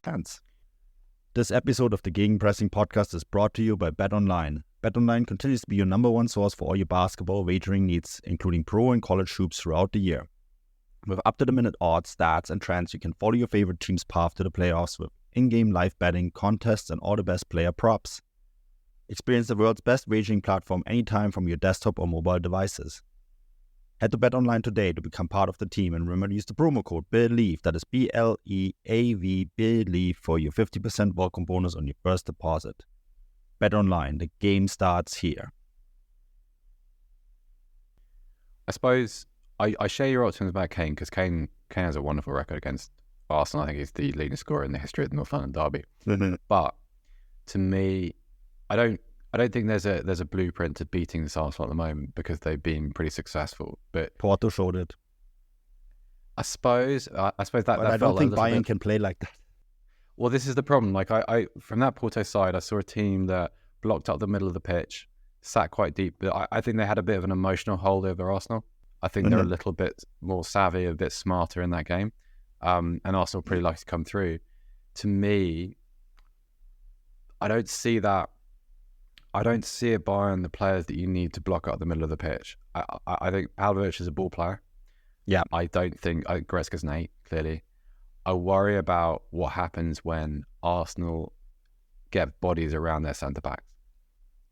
This episode of the Gegenpressing podcast is brought to you by BetOnline. BetOnline continues to be your number one source for all your basketball wagering needs, including pro and college hoops throughout the year. With up-to-the-minute odds, stats, and trends, you can follow your favorite team's path to the playoffs with in-game live betting, contests, and all the best player props. Experience the world's best wagering platform anytime from your desktop or mobile devices. Head to BetOnline today to become part of the team, and remember to use the promo code BELIEVE, that is BLEAV, BELIEVE, for your 50% welcome bonus on your first deposit. BetOnline, the game starts here. I suppose I share your optimism about Kane, because Kane has a wonderful record against Arsenal. I think he's the leading scorer in the history of the North London derby. But to me, I don't think there's a blueprint to beating this Arsenal at the moment, because they've been pretty successful. But Porto showed it. I suppose that But I felt don't think like a little Bayern bit. can play like that. Well, this is the problem. Like I from that Porto side, I saw a team that blocked up the middle of the pitch, sat quite deep. But I think they had a bit of an emotional hold over Arsenal. I think they're a little bit more savvy, a bit smarter in that game. And Arsenal pretty likely to come through. To me, I don't see that. I don't see at Bayern the players that you need to block up the middle of the pitch. I think Palvich is a ball player. Yeah. I don't think Goretzka's an 8, clearly. I worry about what happens when Arsenal get bodies around their centre-backs.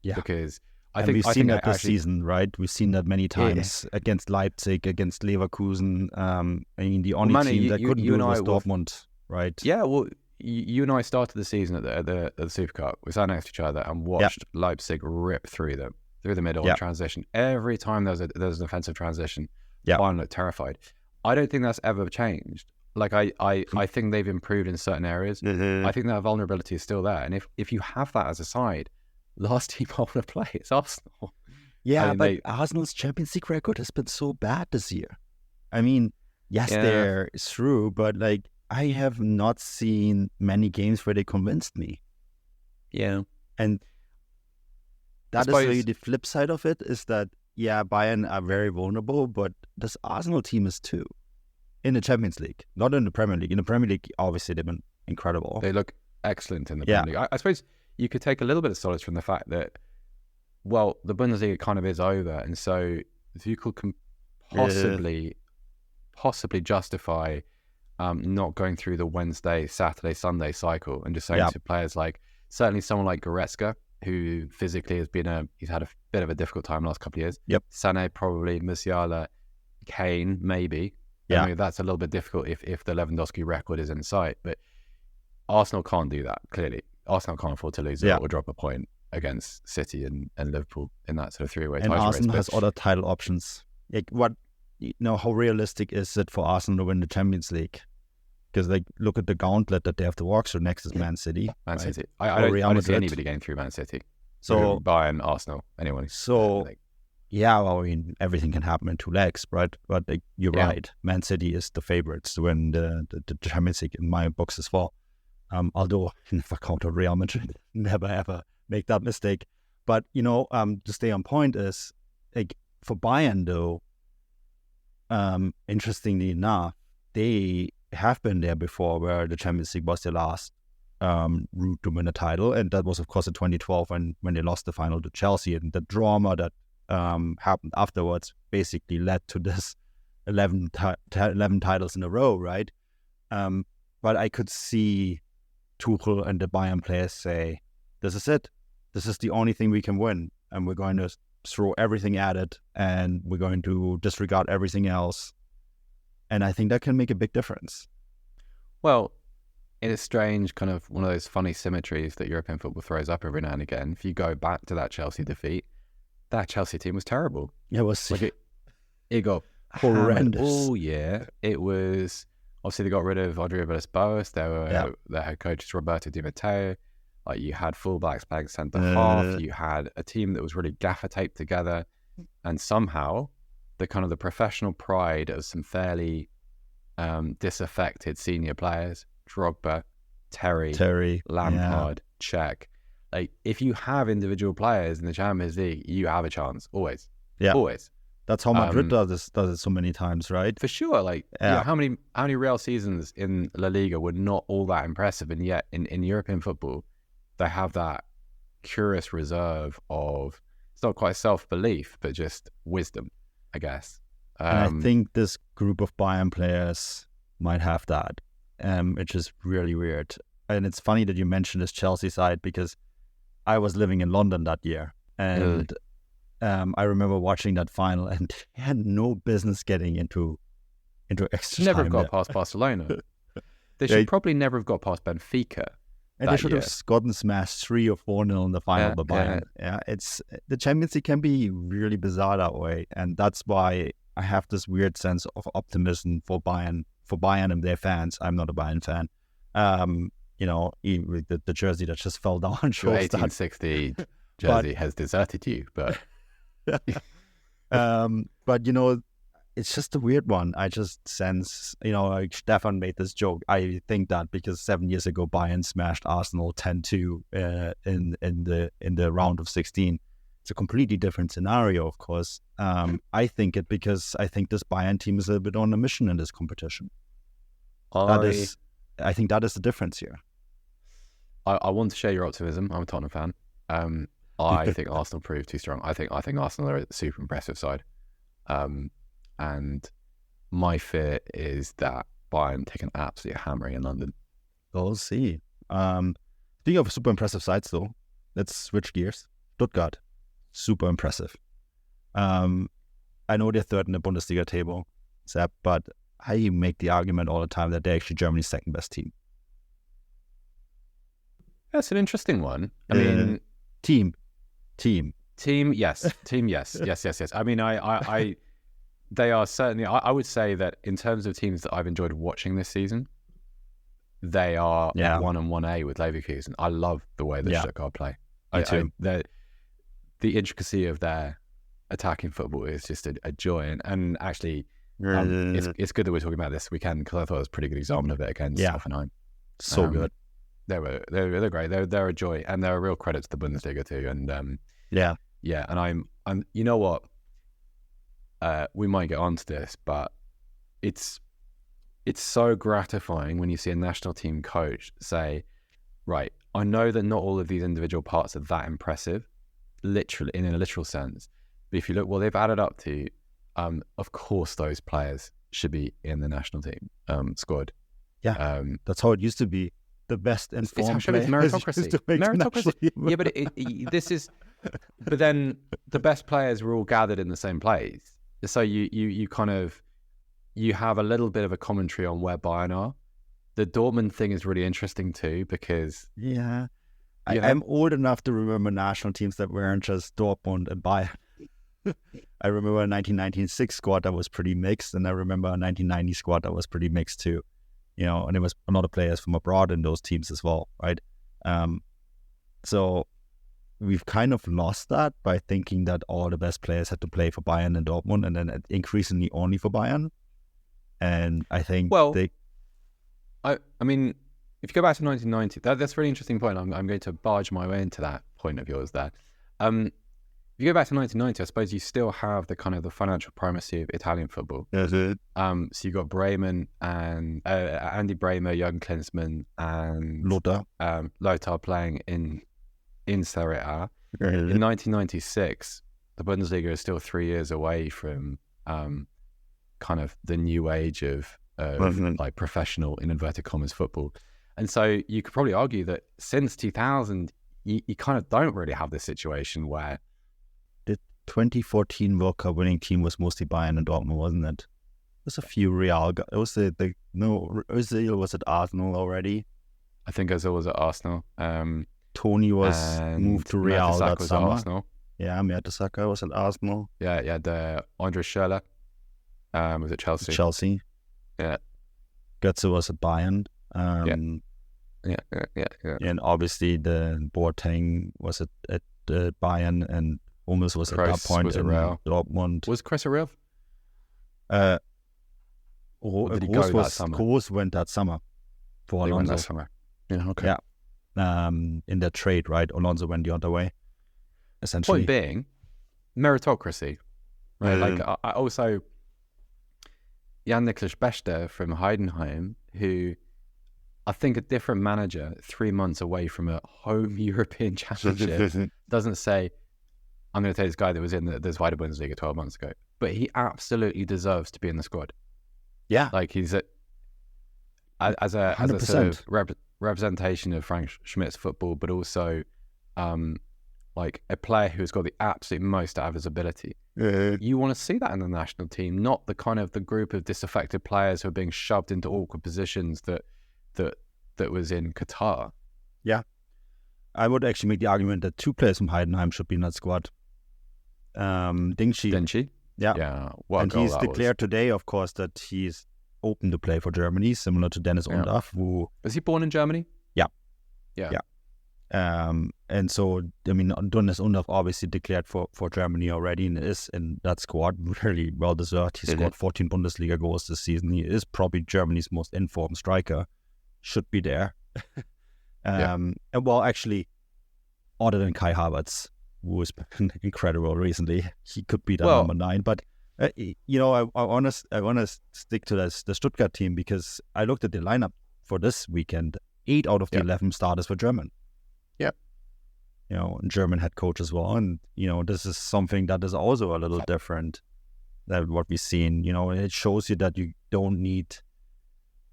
Yeah. Because We've seen that this season, right? We've seen that many times against Leipzig, against Leverkusen. I mean, the only team that couldn't do it was Dortmund, right? Yeah, well, you and I started the season at the Super Cup. We sat next to each other and watched Leipzig rip through the middle and transition. Every time there was an offensive transition, Bayern looked terrified. I don't think that's ever changed. Like I think they've improved in certain areas. I think that vulnerability is still there. And if you have that as a side, the last team I want to play is Arsenal. Yeah, but Arsenal's Champions League record has been so bad this year. I mean, yes, they're through, but like I have not seen many games where they convinced me. Yeah. And that is really the flip side of it, is that, Bayern are very vulnerable, but this Arsenal team is too. In the Champions League, not in the Premier League. In the Premier League, obviously, they've been incredible. They look excellent in the Premier League. I suppose you could take a little bit of solace from the fact that, well, the Bundesliga kind of is over, and so Tuchel can possibly justify not going through the Wednesday, Saturday, Sunday cycle and just saying to players like, certainly someone like Goretzka, who physically he's had a bit of a difficult time the last couple of years. Yep. Sané probably, Musiala, Kane maybe. Yeah. I mean, that's a little bit difficult if the Lewandowski record is in sight, but Arsenal can't do that, clearly. Arsenal can't afford to lose or drop a point against City and Liverpool in that sort of three-way title race. And Arsenal has other title options. Like, how realistic is it for Arsenal to win the Champions League? Because look at the gauntlet that they have to walk through. Next is Man City. City. I don't see anybody getting through Man City. So Bayern, Arsenal, anyone. So I mean, everything can happen in 2 legs, right? But you're right. Man City is the favorites to win the Champions League in my books as well. Although I never counted Real Madrid, never ever make that mistake. But to stay on point is for Bayern though. Interestingly enough, they have been there before, where the Champions League was their last route to win a title, and that was of course in 2012 when they lost the final to Chelsea, and the drama that happened afterwards basically led to this 11 titles in a row, right? But I could see Tuchel and the Bayern players say, this is it. This is the only thing we can win, and we're going to throw everything at it, and we're going to disregard everything else. And I think that can make a big difference. Well, it is strange, kind of one of those funny symmetries that European football throws up every now and again. If you go back to that Chelsea defeat, that Chelsea team was terrible. It was it got horrendous all year. It was, obviously they got rid of Andrea Villas-Boas. Their head coach is Roberto Di Matteo. Like, you had fullbacks playing centre half. You had a team that was really gaffer taped together, and somehow the professional pride of some fairly disaffected senior players, Drogba, Terry, Lampard, Cech. Like, if you have individual players in the Champions League, you have a chance, always. Yeah, always. That's how Madrid does it so many times, right? For sure. Like, how many Real seasons in La Liga were not all that impressive, and yet in European football, they have that curious reserve of, it's not quite self-belief, but just wisdom, I guess. And I think this group of Bayern players might have that, which is really weird. And it's funny that you mentioned this Chelsea side, because I was living in London that year, and I remember watching that final, and they had no business getting into extra time. Never have got past Barcelona. They should probably never have got past Benfica. And they should have gotten smashed 3 or 4-0 in the final by Bayern. Yeah, it's the Champions League can be really bizarre that way, and that's why I have this weird sense of optimism for Bayern and their fans. I'm not a Bayern fan. The jersey that just fell down shows 1860 jersey has deserted you, but but it's just a weird one. I just sense, like Stefan made this joke. I think that because 7 years ago Bayern smashed Arsenal 10-2 in the round of 16. It's a completely different scenario, of course. I think this Bayern team is a bit on a mission in this competition. I think that is the difference here. I want to share your optimism. I'm a Tottenham fan. I think Arsenal proved too strong. I think Arsenal are a super impressive side. And my fear is that Bayern take an absolute hammering in London. We'll see. Speaking of super impressive sides, though, let's switch gears. Stuttgart, super impressive. I know they're third in the Bundesliga table, Seb, but I make the argument all the time that they're actually Germany's second best team. That's an interesting one. I mean, team, yes. I mean, they are certainly. I would say that in terms of teams that I've enjoyed watching this season, they are 1 and 1A with Leverkusen. I love the way that Stuttgart play. The intricacy of their attacking football is just a joy, and actually, it's good that we're talking about this weekend because I thought it was a pretty good example of it against Hoffenheim. So good. They're great. They're a joy, and they're a real credit to the Bundesliga too. And and I'm. You know what? We might get onto this, but it's so gratifying when you see a national team coach say, right, I know that not all of these individual parts are that impressive, literally in a literal sense. But if you look, they've added up to, of course, those players should be in the national team squad. Yeah, that's how it used to be. The best informed players. It's meritocracy. Yeah, but this is. But then the best players were all gathered in the same place. So you kind of have a little bit of a commentary on where Bayern are. The Dortmund thing is really interesting too because I'm old enough to remember national teams that weren't just Dortmund and Bayern. I remember a 1996 squad that was pretty mixed, and I remember a 1990 squad that was pretty mixed too. And it was a lot of players from abroad in those teams as well, right? So we've kind of lost that by thinking that all the best players had to play for Bayern and Dortmund, and then increasingly only for Bayern. And I think I mean, if you go back to 1990, that's a really interesting point. I'm going to barge my way into that point of yours there. If you go back to 1990, I suppose you still have the kind of the financial primacy of Italian football. Yes, it. So you've got Bremen and Andy Bremer, Jürgen Klinsmann, and Lothar playing in Serie A. In 1996, the Bundesliga is still 3 years away from kind of the new age of like professional, in inverted commas, football. And so you could probably argue that since 2000, you kind of don't really have this situation where 2014 World Cup winning team was mostly Bayern and Dortmund, wasn't it? There's a few Real. It was Özil was at Arsenal already. I think Özil was at Arsenal. Tony was moved to Real that was summer. At Arsenal. Yeah, Mertesacker was at Arsenal. Yeah. The Andre Schürrle was at Chelsea. Yeah. Götze was at Bayern. Yeah. And obviously the Boateng was at Bayern, and Hummels was at that point in Dortmund. Was Kroos at Real? Did he go that summer? Kroos went that summer for Alonso. He went that summer. Yeah, okay. Yeah. In that trade, right? Alonso went the other way, essentially. Point being, meritocracy. Right? Like, I also, Jan-Niklas Bester from Heidenheim, who I think a different manager 3 months away from a home European championship doesn't say, I'm going to take this guy that was in the Zweite Bundesliga 12 months ago. But he absolutely deserves to be in the squad. Yeah. Like he's as a sort of representation of Frank Schmidt's football, but also like a player who's got the absolute most out of his ability. You want to see that in the national team, not the kind of the group of disaffected players who are being shoved into awkward positions that was in Qatar. Yeah. I would actually make the argument that 2 players from Heidenheim should be in that squad. Dingshi. Yeah. What and he's declared today, of course, that he's open to play for Germany, similar to Dennis Undaff, who... Was he born in Germany? Yeah. And so, I mean, Dunnes Undorf obviously declared for Germany already and is in that squad, really well deserved. He scored 14 Bundesliga goals this season. He is probably Germany's most informed striker. Should be there. And well, actually, other than Kai Havertz, who has been incredible recently, he could be the number 9. But I want to stick to the Stuttgart team because I looked at the lineup for this weekend. 8 out of the 11 starters were German. Yep. German head coach as well. And, this is something that is also a little different than what we've seen. It shows you that you don't need...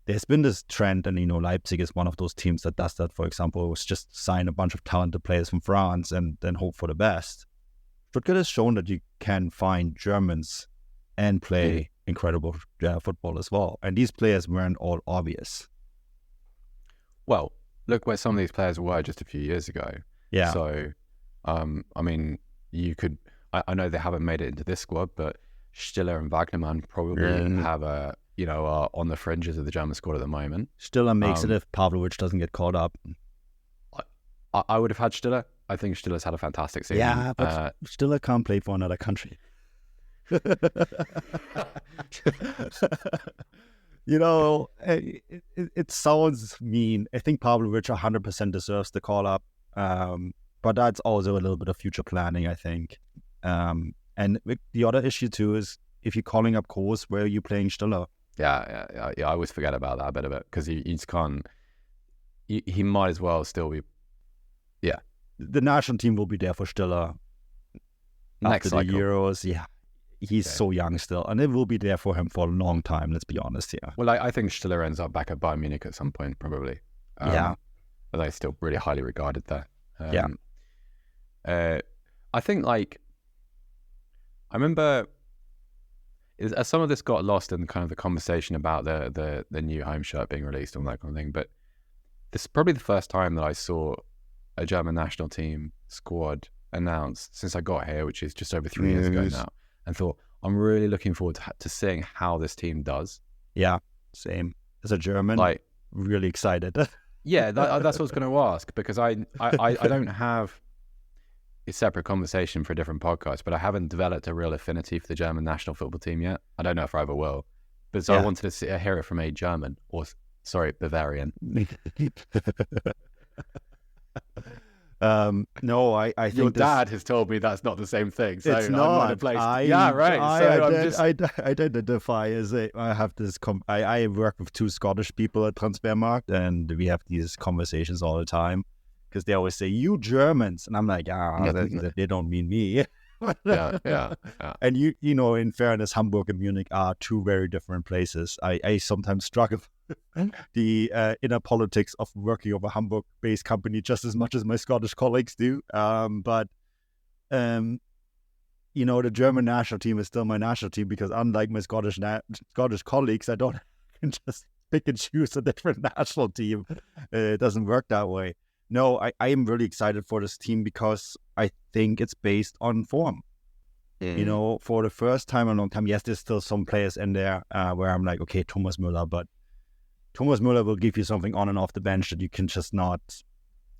There's been this trend, and, Leipzig is one of those teams that does that, for example. It was just sign a bunch of talented players from France and then hope for the best. Stuttgart has shown that you can find Germans and play incredible football as well. And these players weren't all obvious. Well, look where some of these players were just a few years ago. Yeah. So, I mean, you could... I know they haven't made it into this squad, but Stiller and Wagnermann probably have are on the fringes of the German squad at the moment. Stiller makes it if Pavlovic doesn't get caught up. I would have had Stiller. I think Stiller's had a fantastic season. Yeah, but Stiller can't play for another country. It sounds mean. I think Pavlovic 100% deserves the call up, but that's also a little bit of future planning, I think. And the other issue too is if you're calling up Kroos, where are you playing Stiller? Yeah. I always forget about that bit of it because he just can't. He might as well still be. Yeah, the national team will be there for Stiller next after the Euros. Yeah. He's so young still, and it will be there for him for a long time, let's be honest here. Well, I think Stiller ends up back at Bayern Munich at some point, probably. But they're still really highly regarded there. I think, I remember some of this got lost in kind of the conversation about the new home shirt being released and that kind of thing, but this is probably the first time that I saw a German national team squad announced since I got here, which is just over 3 years ago now. And thought, I'm really looking forward to seeing how this team does. Yeah, same. As a German, really excited. Yeah, that's what I was going to ask, because I don't have a separate conversation for a different podcast, but I haven't developed a real affinity for the German national football team yet. I don't know if I ever will. But so I wanted to hear it from a German, Bavarian. No, I think your dad has told me that's not the same thing. So it's not. I identify as I have this. I work with 2 Scottish people at Transfermarkt, and we have these conversations all the time because they always say "you Germans," and I'm like, they don't mean me. yeah. And you in fairness, Hamburg and Munich are 2 very different places. I sometimes struggle the inner politics of working of a Hamburg-based company just as much as my Scottish colleagues do. But the German national team is still my national team because unlike my Scottish colleagues, I don't can just pick and choose a different national team. It doesn't work that way. No, I am really excited for this team because I think it's based on form. For the first time in a long time, yes, there's still some players in there where I'm like, okay, Thomas Müller, but Thomas Müller will give you something on and off the bench that you can just not...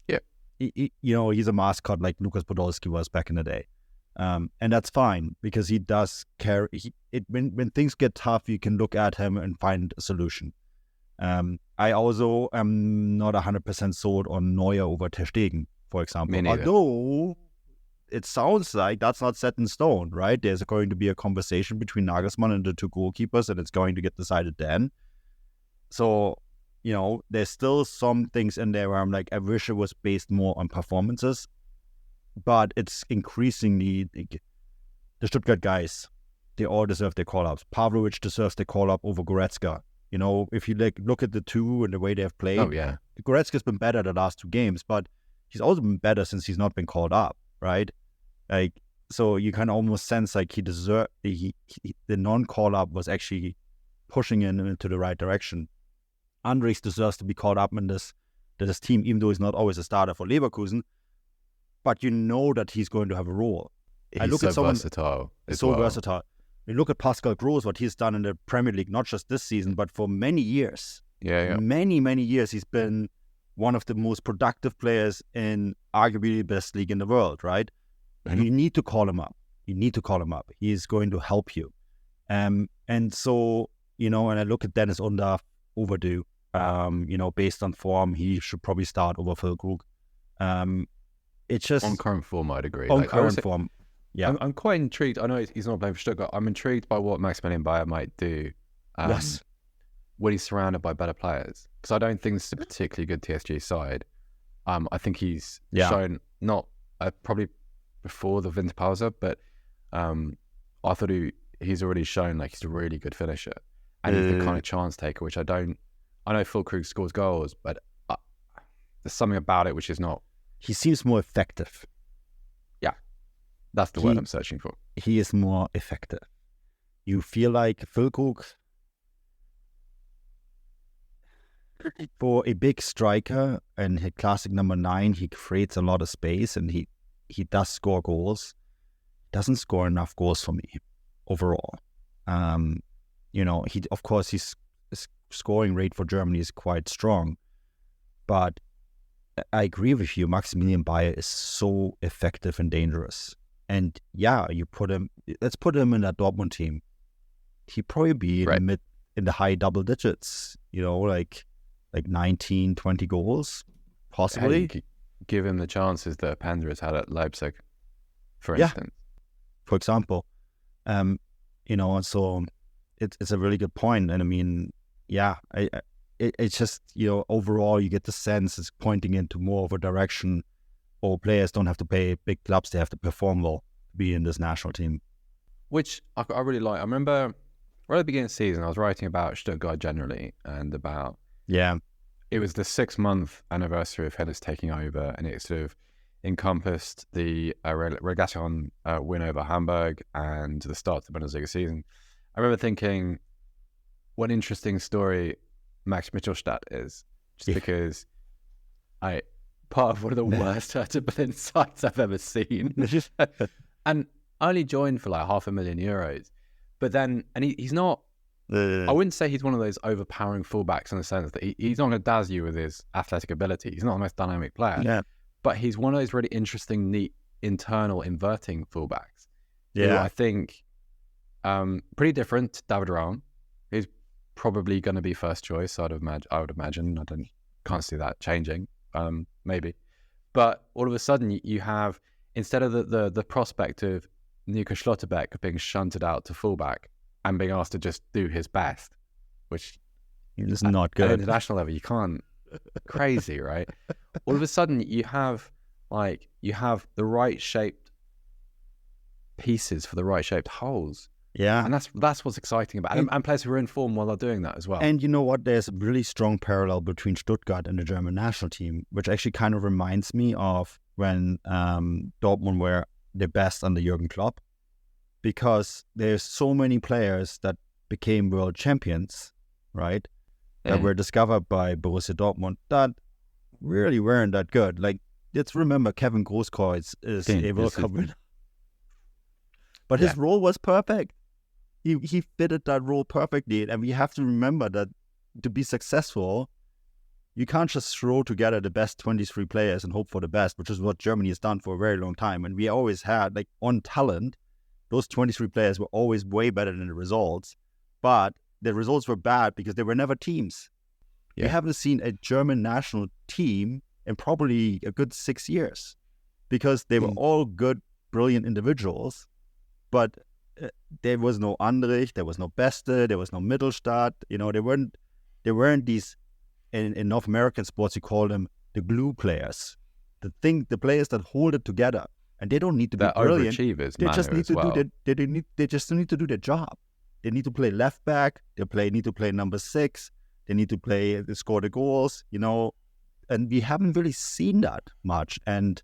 Yeah. He's a mascot like Lukas Podolski was back in the day. And that's fine because he does carry... When things get tough, you can look at him and find a solution. I also am not 100% sold on Neuer over Ter Stegen, for example. Although it sounds like that's not set in stone, right? There's going to be a conversation between Nagelsmann and the 2 goalkeepers, and it's going to get decided then. So, there's still some things in there where I'm like, I wish it was based more on performances, but it's increasingly the Stuttgart guys, they all deserve their call-ups. Pavlovic deserves the call-up over Goretzka. If you look at the 2 and the way they've played, Goretzka's been better the last 2 games, but he's also been better since he's not been called up, right? So you can almost sense like he deserved the non-call-up was actually pushing him into the right direction. Andres deserves to be called up in this team, even though he's not always a starter for Leverkusen. But you know that he's going to have a role. He's versatile. Versatile. You look at Pascal Gross, what he's done in the Premier League, not just this season, but for many years. Yeah. Many, many years, he's been one of the most productive players in arguably the best league in the world, right? Mm-hmm. You need to call him up. He is going to help you. And so, and I look at Dennis Undav overdue. Based on form, he should probably start over Füllkrug. It's just... On current form, I'd agree. On current form, yeah. I'm quite intrigued. I know he's not playing for Stuttgart. I'm intrigued by what Maximilian Bayer might do when he's surrounded by better players. Because I don't think this is a particularly good TSG side. I think he's shown, not probably before the Winterpause, but I thought he's already shown like he's a really good finisher. And he's the kind of chance taker, which I know Füllkrug scores goals, but there's something about it which is not... He seems more effective. Yeah, that's the word I'm searching for. He is more effective. You feel like Füllkrug, for a big striker and a classic number 9, he creates a lot of space and he does score goals. Doesn't score enough goals for me overall. Of course his scoring rate for Germany is quite strong, but I agree with you. Maximilian Bayer is so effective and dangerous. And let's put him in that Dortmund team. He'd probably be in the high double digits, like 19, 20 goals, possibly. Give him the chances that Pender has had at Leipzig, for instance. For example. So it's a really good point. And I mean, it's just, overall you get the sense it's pointing into more of a direction, or players don't have to play big clubs, they have to perform well to be in this national team. Which I really like. I remember right at the beginning of the season, I was writing about Stuttgart generally and about... It was the 6-month anniversary of Hennes taking over, and it sort of encompassed the relegation win over Hamburg and the start of the Bundesliga season. I remember thinking, what an interesting story Max Mittelstadt is, just because part of one of the worst Hertha Berlin sides I've ever seen. And I only joined for like €500,000. But then, and he's not, I wouldn't say he's one of those overpowering fullbacks in the sense that he's not going to dazzle you with his athletic ability. He's not the most dynamic player. Yeah. But he's one of those really interesting, neat, internal inverting fullbacks. Yeah. Who I think pretty different to David Raum. He's probably going to be first choice, I would imagine. Can't see that changing, maybe. But all of a sudden, you have, instead of the prospect of Nico Schlotterbeck being shunted out to fullback and being asked to just do his best, which is not good. At international level, you can't. Crazy, right? All of a sudden, you have the right shaped pieces for the right shaped holes. Yeah, and that's what's exciting about it. And players who are in form while they're doing that as well. And you know what? There's a really strong parallel between Stuttgart and the German national team, which actually kind of reminds me of when Dortmund were the best under Jurgen Klopp, because there's so many players that became world champions, right? That were discovered by Borussia Dortmund that really weren't that good. Like, let's remember Kevin Großkreuz is a World Cup winner. But his role was perfect. He fitted that role perfectly. And we have to remember that to be successful, you can't just throw together the best 23 players and hope for the best, which is what Germany has done for a very long time. And we always had, like, on talent, those 23 players were always way better than the results. But the results were bad because they were never teams. Yeah. We haven't seen a German national team in probably a good 6 years because they were all good, brilliant individuals, but there was no Andrich, there was no Beste, there was no Mittelstadt. They weren't these, in North American sports, you call them the glue players, the players that hold it together. And they don't need to be brilliant. Overachievers, they just need to well. They just need to do their job. They need to play left back. They need to play number 6. They need to score the goals, and we haven't really seen that much. And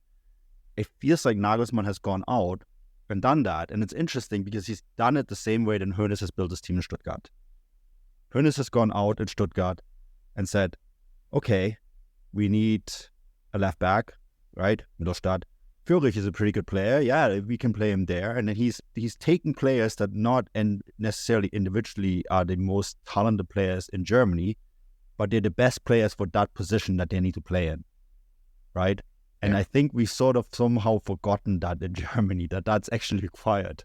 it feels like Nagelsmann has gone out and done that. And it's interesting because he's done it the same way that Hoeneß has built his team in Stuttgart. Hoeneß has gone out in Stuttgart and said, okay, we need a left back, right? Mittelstadt. Füllkrug is a pretty good player. Yeah, we can play him there. And then he's taking players that not necessarily individually are the most talented players in Germany, but they're the best players for that position that they need to play in, right? And I think we've sort of somehow forgotten that in Germany, that's actually required.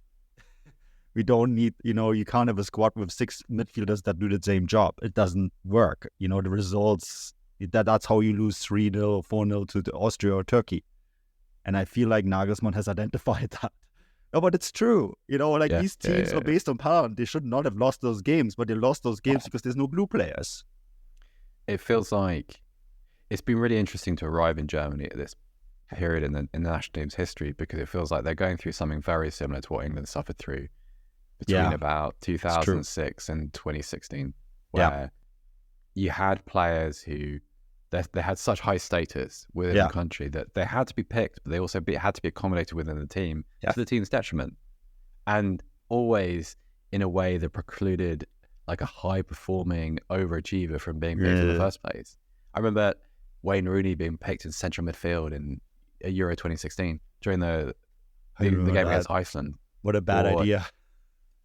We don't need, you can't have a squad with 6 midfielders that do the same job. It doesn't work. The results, that's how you lose 3-0, 4-0 to Austria or Turkey. And I feel like Nagelsmann has identified that. No, but it's true. These teams are based on talent. They should not have lost those games, but they lost those games because there's no blue players. It feels like it's been really interesting to arrive in Germany at this period in the national team's history, because it feels like they're going through something very similar to what England suffered through between about 2006 and 2016, where you had players who they had such high status within the country that they had to be picked, but they also had to be accommodated within the team to the team's detriment, and always in a way that precluded like a high-performing overachiever from being picked in the first place. I remember Wayne Rooney being picked in central midfield in Euro 2016 during the game against Iceland. What a bad idea.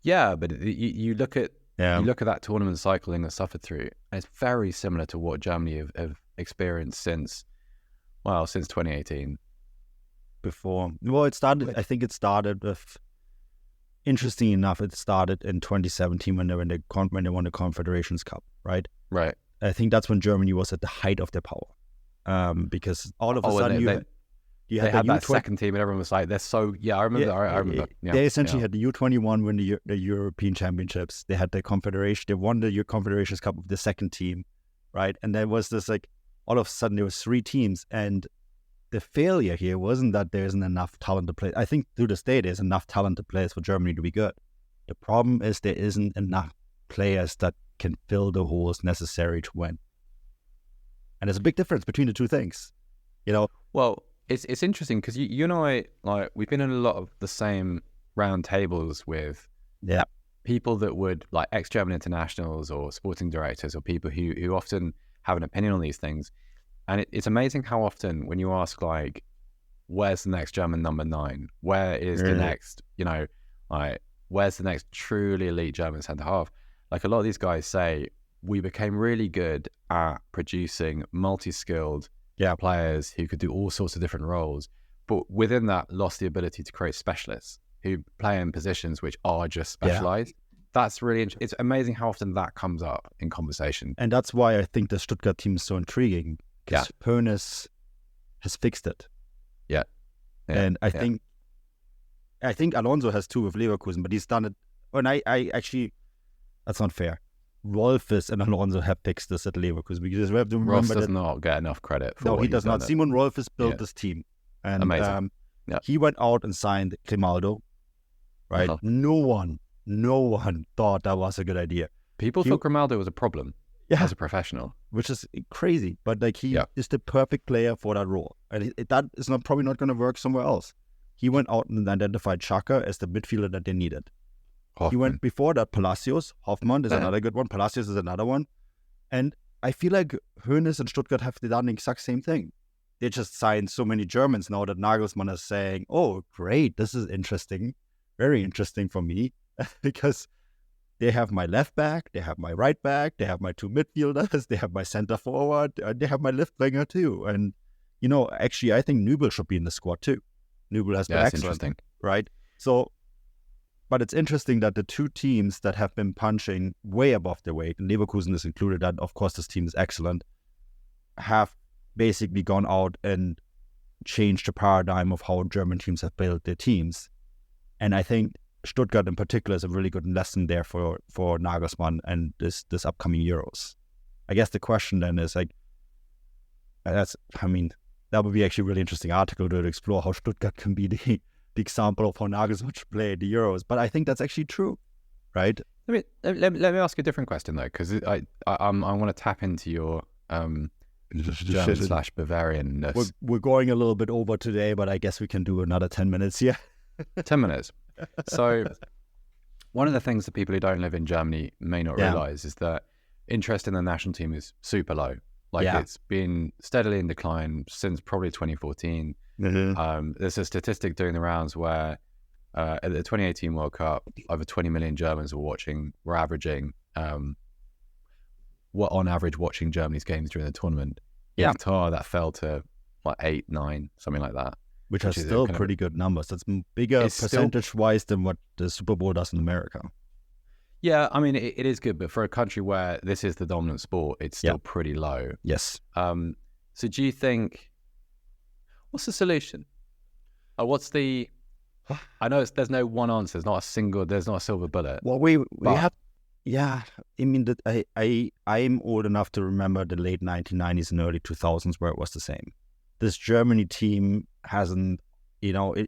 Yeah, but you look at that tournament cycle England suffered through, and it's very similar to what Germany have experienced since 2018. I think it started with, interesting enough, it started in 2017 when they won the Confederations Cup, right? Right. I think that's when Germany was at the height of their power, because all of a sudden they had that second team, and everyone was like, "They're so." Yeah, I remember. I remember. Yeah, they essentially had the U21 win the European Championships. They had the Confederation. They won the Confederations Cup with the second team, right? And there was this all of a sudden there was 3 teams, and the failure here wasn't that there isn't enough talented players. I think to this day there's enough talented players for Germany to be good. The problem is there isn't enough players that can fill the holes necessary to win. And there's a big difference between the two things, Well, it's interesting because you and I, we've been in a lot of the same round tables with people that would, like, ex-German internationals or sporting directors or people who often have an opinion on these things. And it's amazing how often when you ask, like, where's the next German number 9? Where is the next, where's the next truly elite German centre-half? Like, a lot of these guys say, we became really good at producing multi-skilled players who could do all sorts of different roles, but within that lost the ability to create specialists who play in positions which are just specialized. That's really it's amazing how often that comes up in conversation. And that's why I think the Stuttgart team is so intriguing, because Hoeneß has fixed it. And I think Alonso has too with Leverkusen, but he's done it. And I actually, that's not fair. Rolfes and Alonso have fixed this at Leverkusen, because we have to remember does not get enough credit for what he does not. Simon Rolfes built this team, and amazing. He went out and signed Grimaldo, right? No one thought that was a good idea. People thought Grimaldo was a problem as a professional, which is crazy. But he is the perfect player for that role, and that is probably not going to work somewhere else. He went out and identified Xhaka as the midfielder that they needed. Hoffman. He went before that, Palacios. Hoffman is another good one. Palacios is another one. And I feel like Hoeneß and Stuttgart have done the exact same thing. They just signed so many Germans now that Nagelsmann is saying, oh, great, this is interesting. Very interesting for me, because they have my left back, they have my right back, they have my 2 midfielders, they have my center forward, they have my left winger too. And, actually, I think Nübel should be in the squad too. Nübel has been excellent, right? So, but it's interesting that the 2 teams that have been punching way above their weight, and Leverkusen is included, that of course this team is excellent, have basically gone out and changed the paradigm of how German teams have built their teams. And I think Stuttgart in particular is a really good lesson there for Nagelsmann and this upcoming Euros. I guess the question then is that would be actually a really interesting article to explore how Stuttgart can be the example of how Nagelsmann should play the Euros. But I think that's actually true, right? Let me ask you a different question though, because I want to tap into your German/Bavarianness. We're going a little bit over today, but I guess we can do another 10 minutes here. 10 minutes. So one of the things that people who don't live in Germany may not realize is that interest in the national team is super low. It's been steadily in decline since probably 2014. There's a statistic doing the rounds where at the 2018 World Cup, over 20 million Germans were averaging on average watching Germany's games during the tournament. Yeah. Qatar, that fell to like 8, 9, something like that. Which are still pretty good numbers. That's bigger percentage-wise than what the Super Bowl does in America. Yeah, I mean, it is good, but for a country where this is the dominant sport, it's still pretty low. Yes. So do you think, what's the solution? I know there's no one answer. There's not a silver bullet. Well, we have, I mean, I'm old enough to remember the late 1990s and early 2000s where it was the same. This Germany team hasn't, I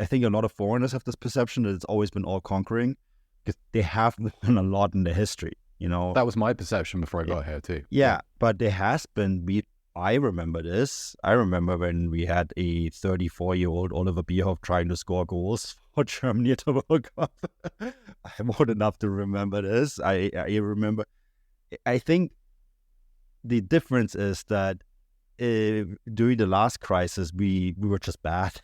think a lot of foreigners have this perception that it's always been all conquering because they have won a lot in their history, That was my perception before I got here too. Yeah, but there has been, I remember this. I remember when we had a 34-year-old Oliver Bierhoff trying to score goals for Germany at the World Cup. I'm old enough to remember this. I remember. I think the difference is that during the last crisis, we were just bad.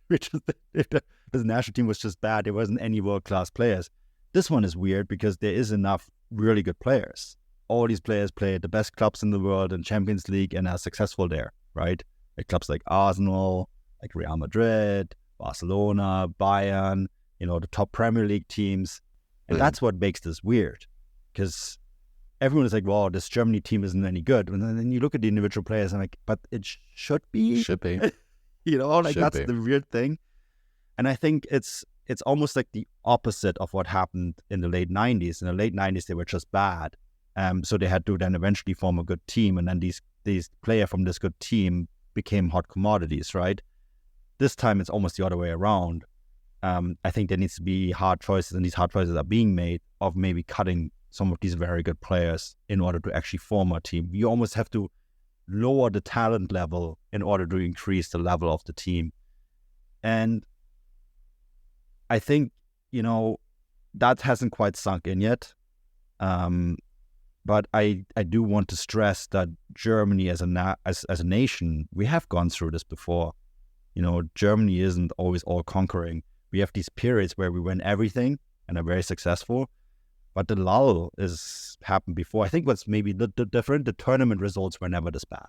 The national team was just bad. There wasn't any world-class players. This one is weird because there is enough really good players. All these players play at the best clubs in the world in Champions League and are successful there, right? At clubs like Arsenal, like Real Madrid, Barcelona, Bayern, the top Premier League teams. And that's what makes this weird because everyone is like, well, this Germany team isn't any good. And then you look at the individual players and like, but it should be. Should be. That's the weird thing. And I think it's almost like the opposite of what happened in the late 90s. In the late 90s, they were just bad. So they had to then eventually form a good team. And then these players from this good team became hot commodities, right? This time, it's almost the other way around. I think there needs to be hard choices, and these hard choices are being made of maybe cutting some of these very good players in order to actually form a team. You almost have to lower the talent level in order to increase the level of the team. And I think, that hasn't quite sunk in yet. But I do want to stress that Germany as a nation, we have gone through this before. Germany isn't always all conquering. We have these periods where we win everything and are very successful. But the lull has happened before. I think what's maybe the different, the tournament results were never this bad.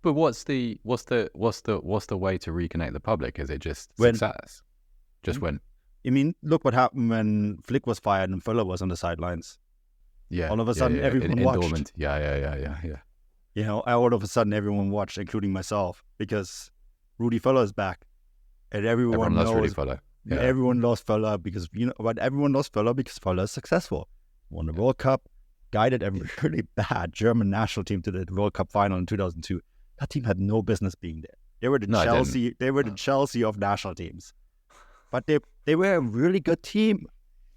But what's the way to reconnect the public? Is it just success? Just win? I mean, look what happened when Flick was fired and Völler was on the sidelines. Yeah. All of a sudden, everyone watched. Dortmund. Yeah. All of a sudden, everyone watched, including myself, because Rudi Völler is back, and everyone knows Rudi Völler. Yeah. Everyone lost Völler because everyone lost Völler because Völler is successful. Won the World Cup, guided a really bad German national team to the World Cup final in 2002. That team had no business being there. They were the Chelsea. They were the Chelsea of national teams. But they were a really good team.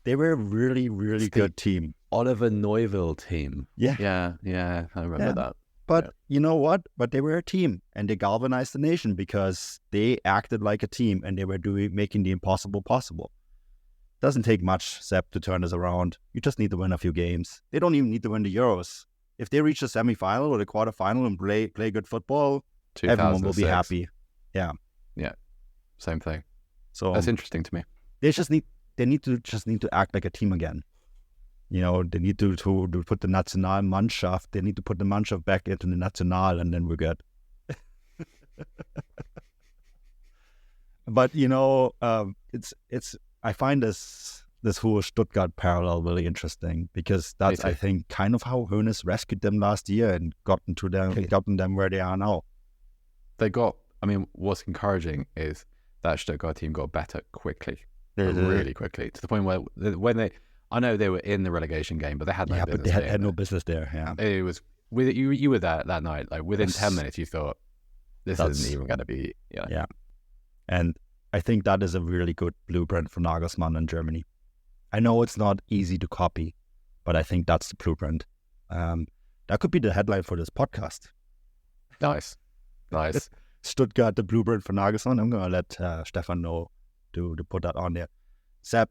They were a really, really good team. Oliver Neuville team. Yeah. Yeah. I remember that. But you know what? But they were a team, and they galvanized the nation because they acted like a team, and they were making the impossible possible. Doesn't take much, Seb, to turn this around. You just need to win a few games. They don't even need to win the Euros. If they reach the semifinal or the quarterfinal and play good football, everyone will be happy. Yeah. Same thing. So that's interesting to me. They need to act like a team again. They need to put the Nationalmannschaft. They need to put the Mannschaft back into the National, and then we're good. But it's. I find this whole Stuttgart parallel really interesting because that's, I think, kind of how Hoeneß rescued them last year and gotten them where they are now. What's encouraging is that Stuttgart team got better quickly, really quickly, to the point where I know they were in the relegation game, but they had no business. But they had no business there. Yeah, it was with you were there that night. Like within 10 minutes, you thought this isn't even going to be. Yeah, and I think that is a really good blueprint for Nagelsmann in Germany. I know it's not easy to copy, but I think that's the blueprint. That could be the headline for this podcast. Nice. Stuttgart, the blueprint for Nagelsmann. I'm going to let Stefan know to put that on there. Seb,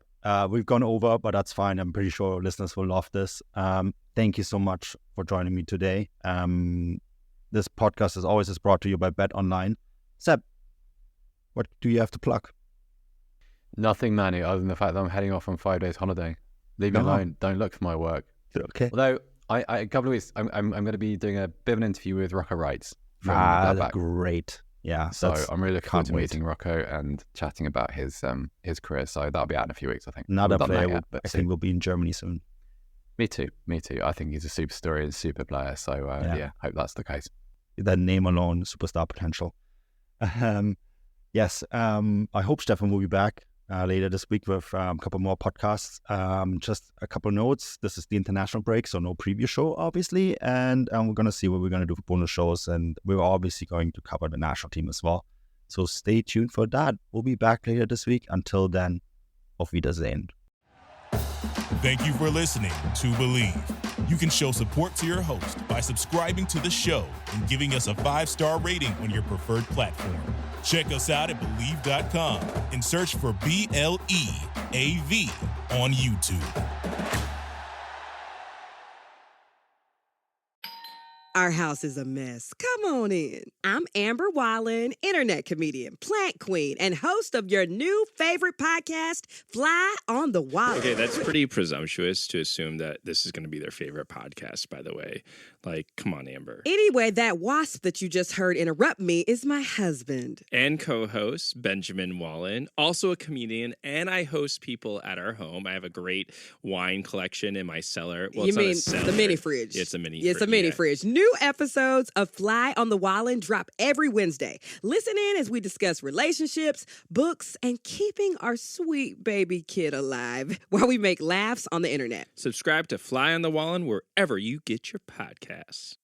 we've gone over, but that's fine. I'm pretty sure listeners will love this. Thank you so much for joining me today. This podcast, as always, is brought to you by Bet Online. Seb, what do you have to plug? Nothing, Manu, other than the fact that I'm heading off on 5 days holiday. Leave me alone. Don't look for my work. Okay. Although, I a couple of weeks, I'm going to be doing a bit of an interview with Rocco Reitz from Gladbach. Great. Yeah. So I'm really looking forward to wait. meeting Rocco and chatting about his career. So that'll be out in a few weeks, I think. Another player but I think will be in Germany soon. Me too. I think he's a super story and super player. So yeah, hope that's the case. That name alone, superstar potential. Yes. I hope Stefan will be back later this week with a couple more podcasts. Just a couple notes. This is the international break, so no preview show, obviously. And we're going to see what we're going to do for bonus shows. And we're obviously going to cover the national team as well. So stay tuned for that. We'll be back later this week. Until then, auf Wiedersehen. Thank you for listening to Believe. You can show support to your host by subscribing to the show and giving us a 5-star rating on your preferred platform. Check us out at Believe.com and search for BLEAV on YouTube. Our house is a mess. Come on in. I'm Amber Wallen, internet comedian, plant queen, and host of your new favorite podcast, Fly on the Wallen. Okay, that's pretty presumptuous to assume that this is going to be their favorite podcast, by the way. Like, come on, Amber. Anyway, that wasp that you just heard interrupt me is my husband. And co-host, Benjamin Wallen, also a comedian, and I host people at our home. I have a great wine collection in my cellar. Well, you mean the mini fridge? It's a mini fridge. It's a mini fridge. New episodes of Fly on the Wallen drop every Wednesday. Listen in as we discuss relationships, books, and keeping our sweet baby kid alive while we make laughs on the internet. Subscribe to Fly on the Wallen wherever you get your podcasts.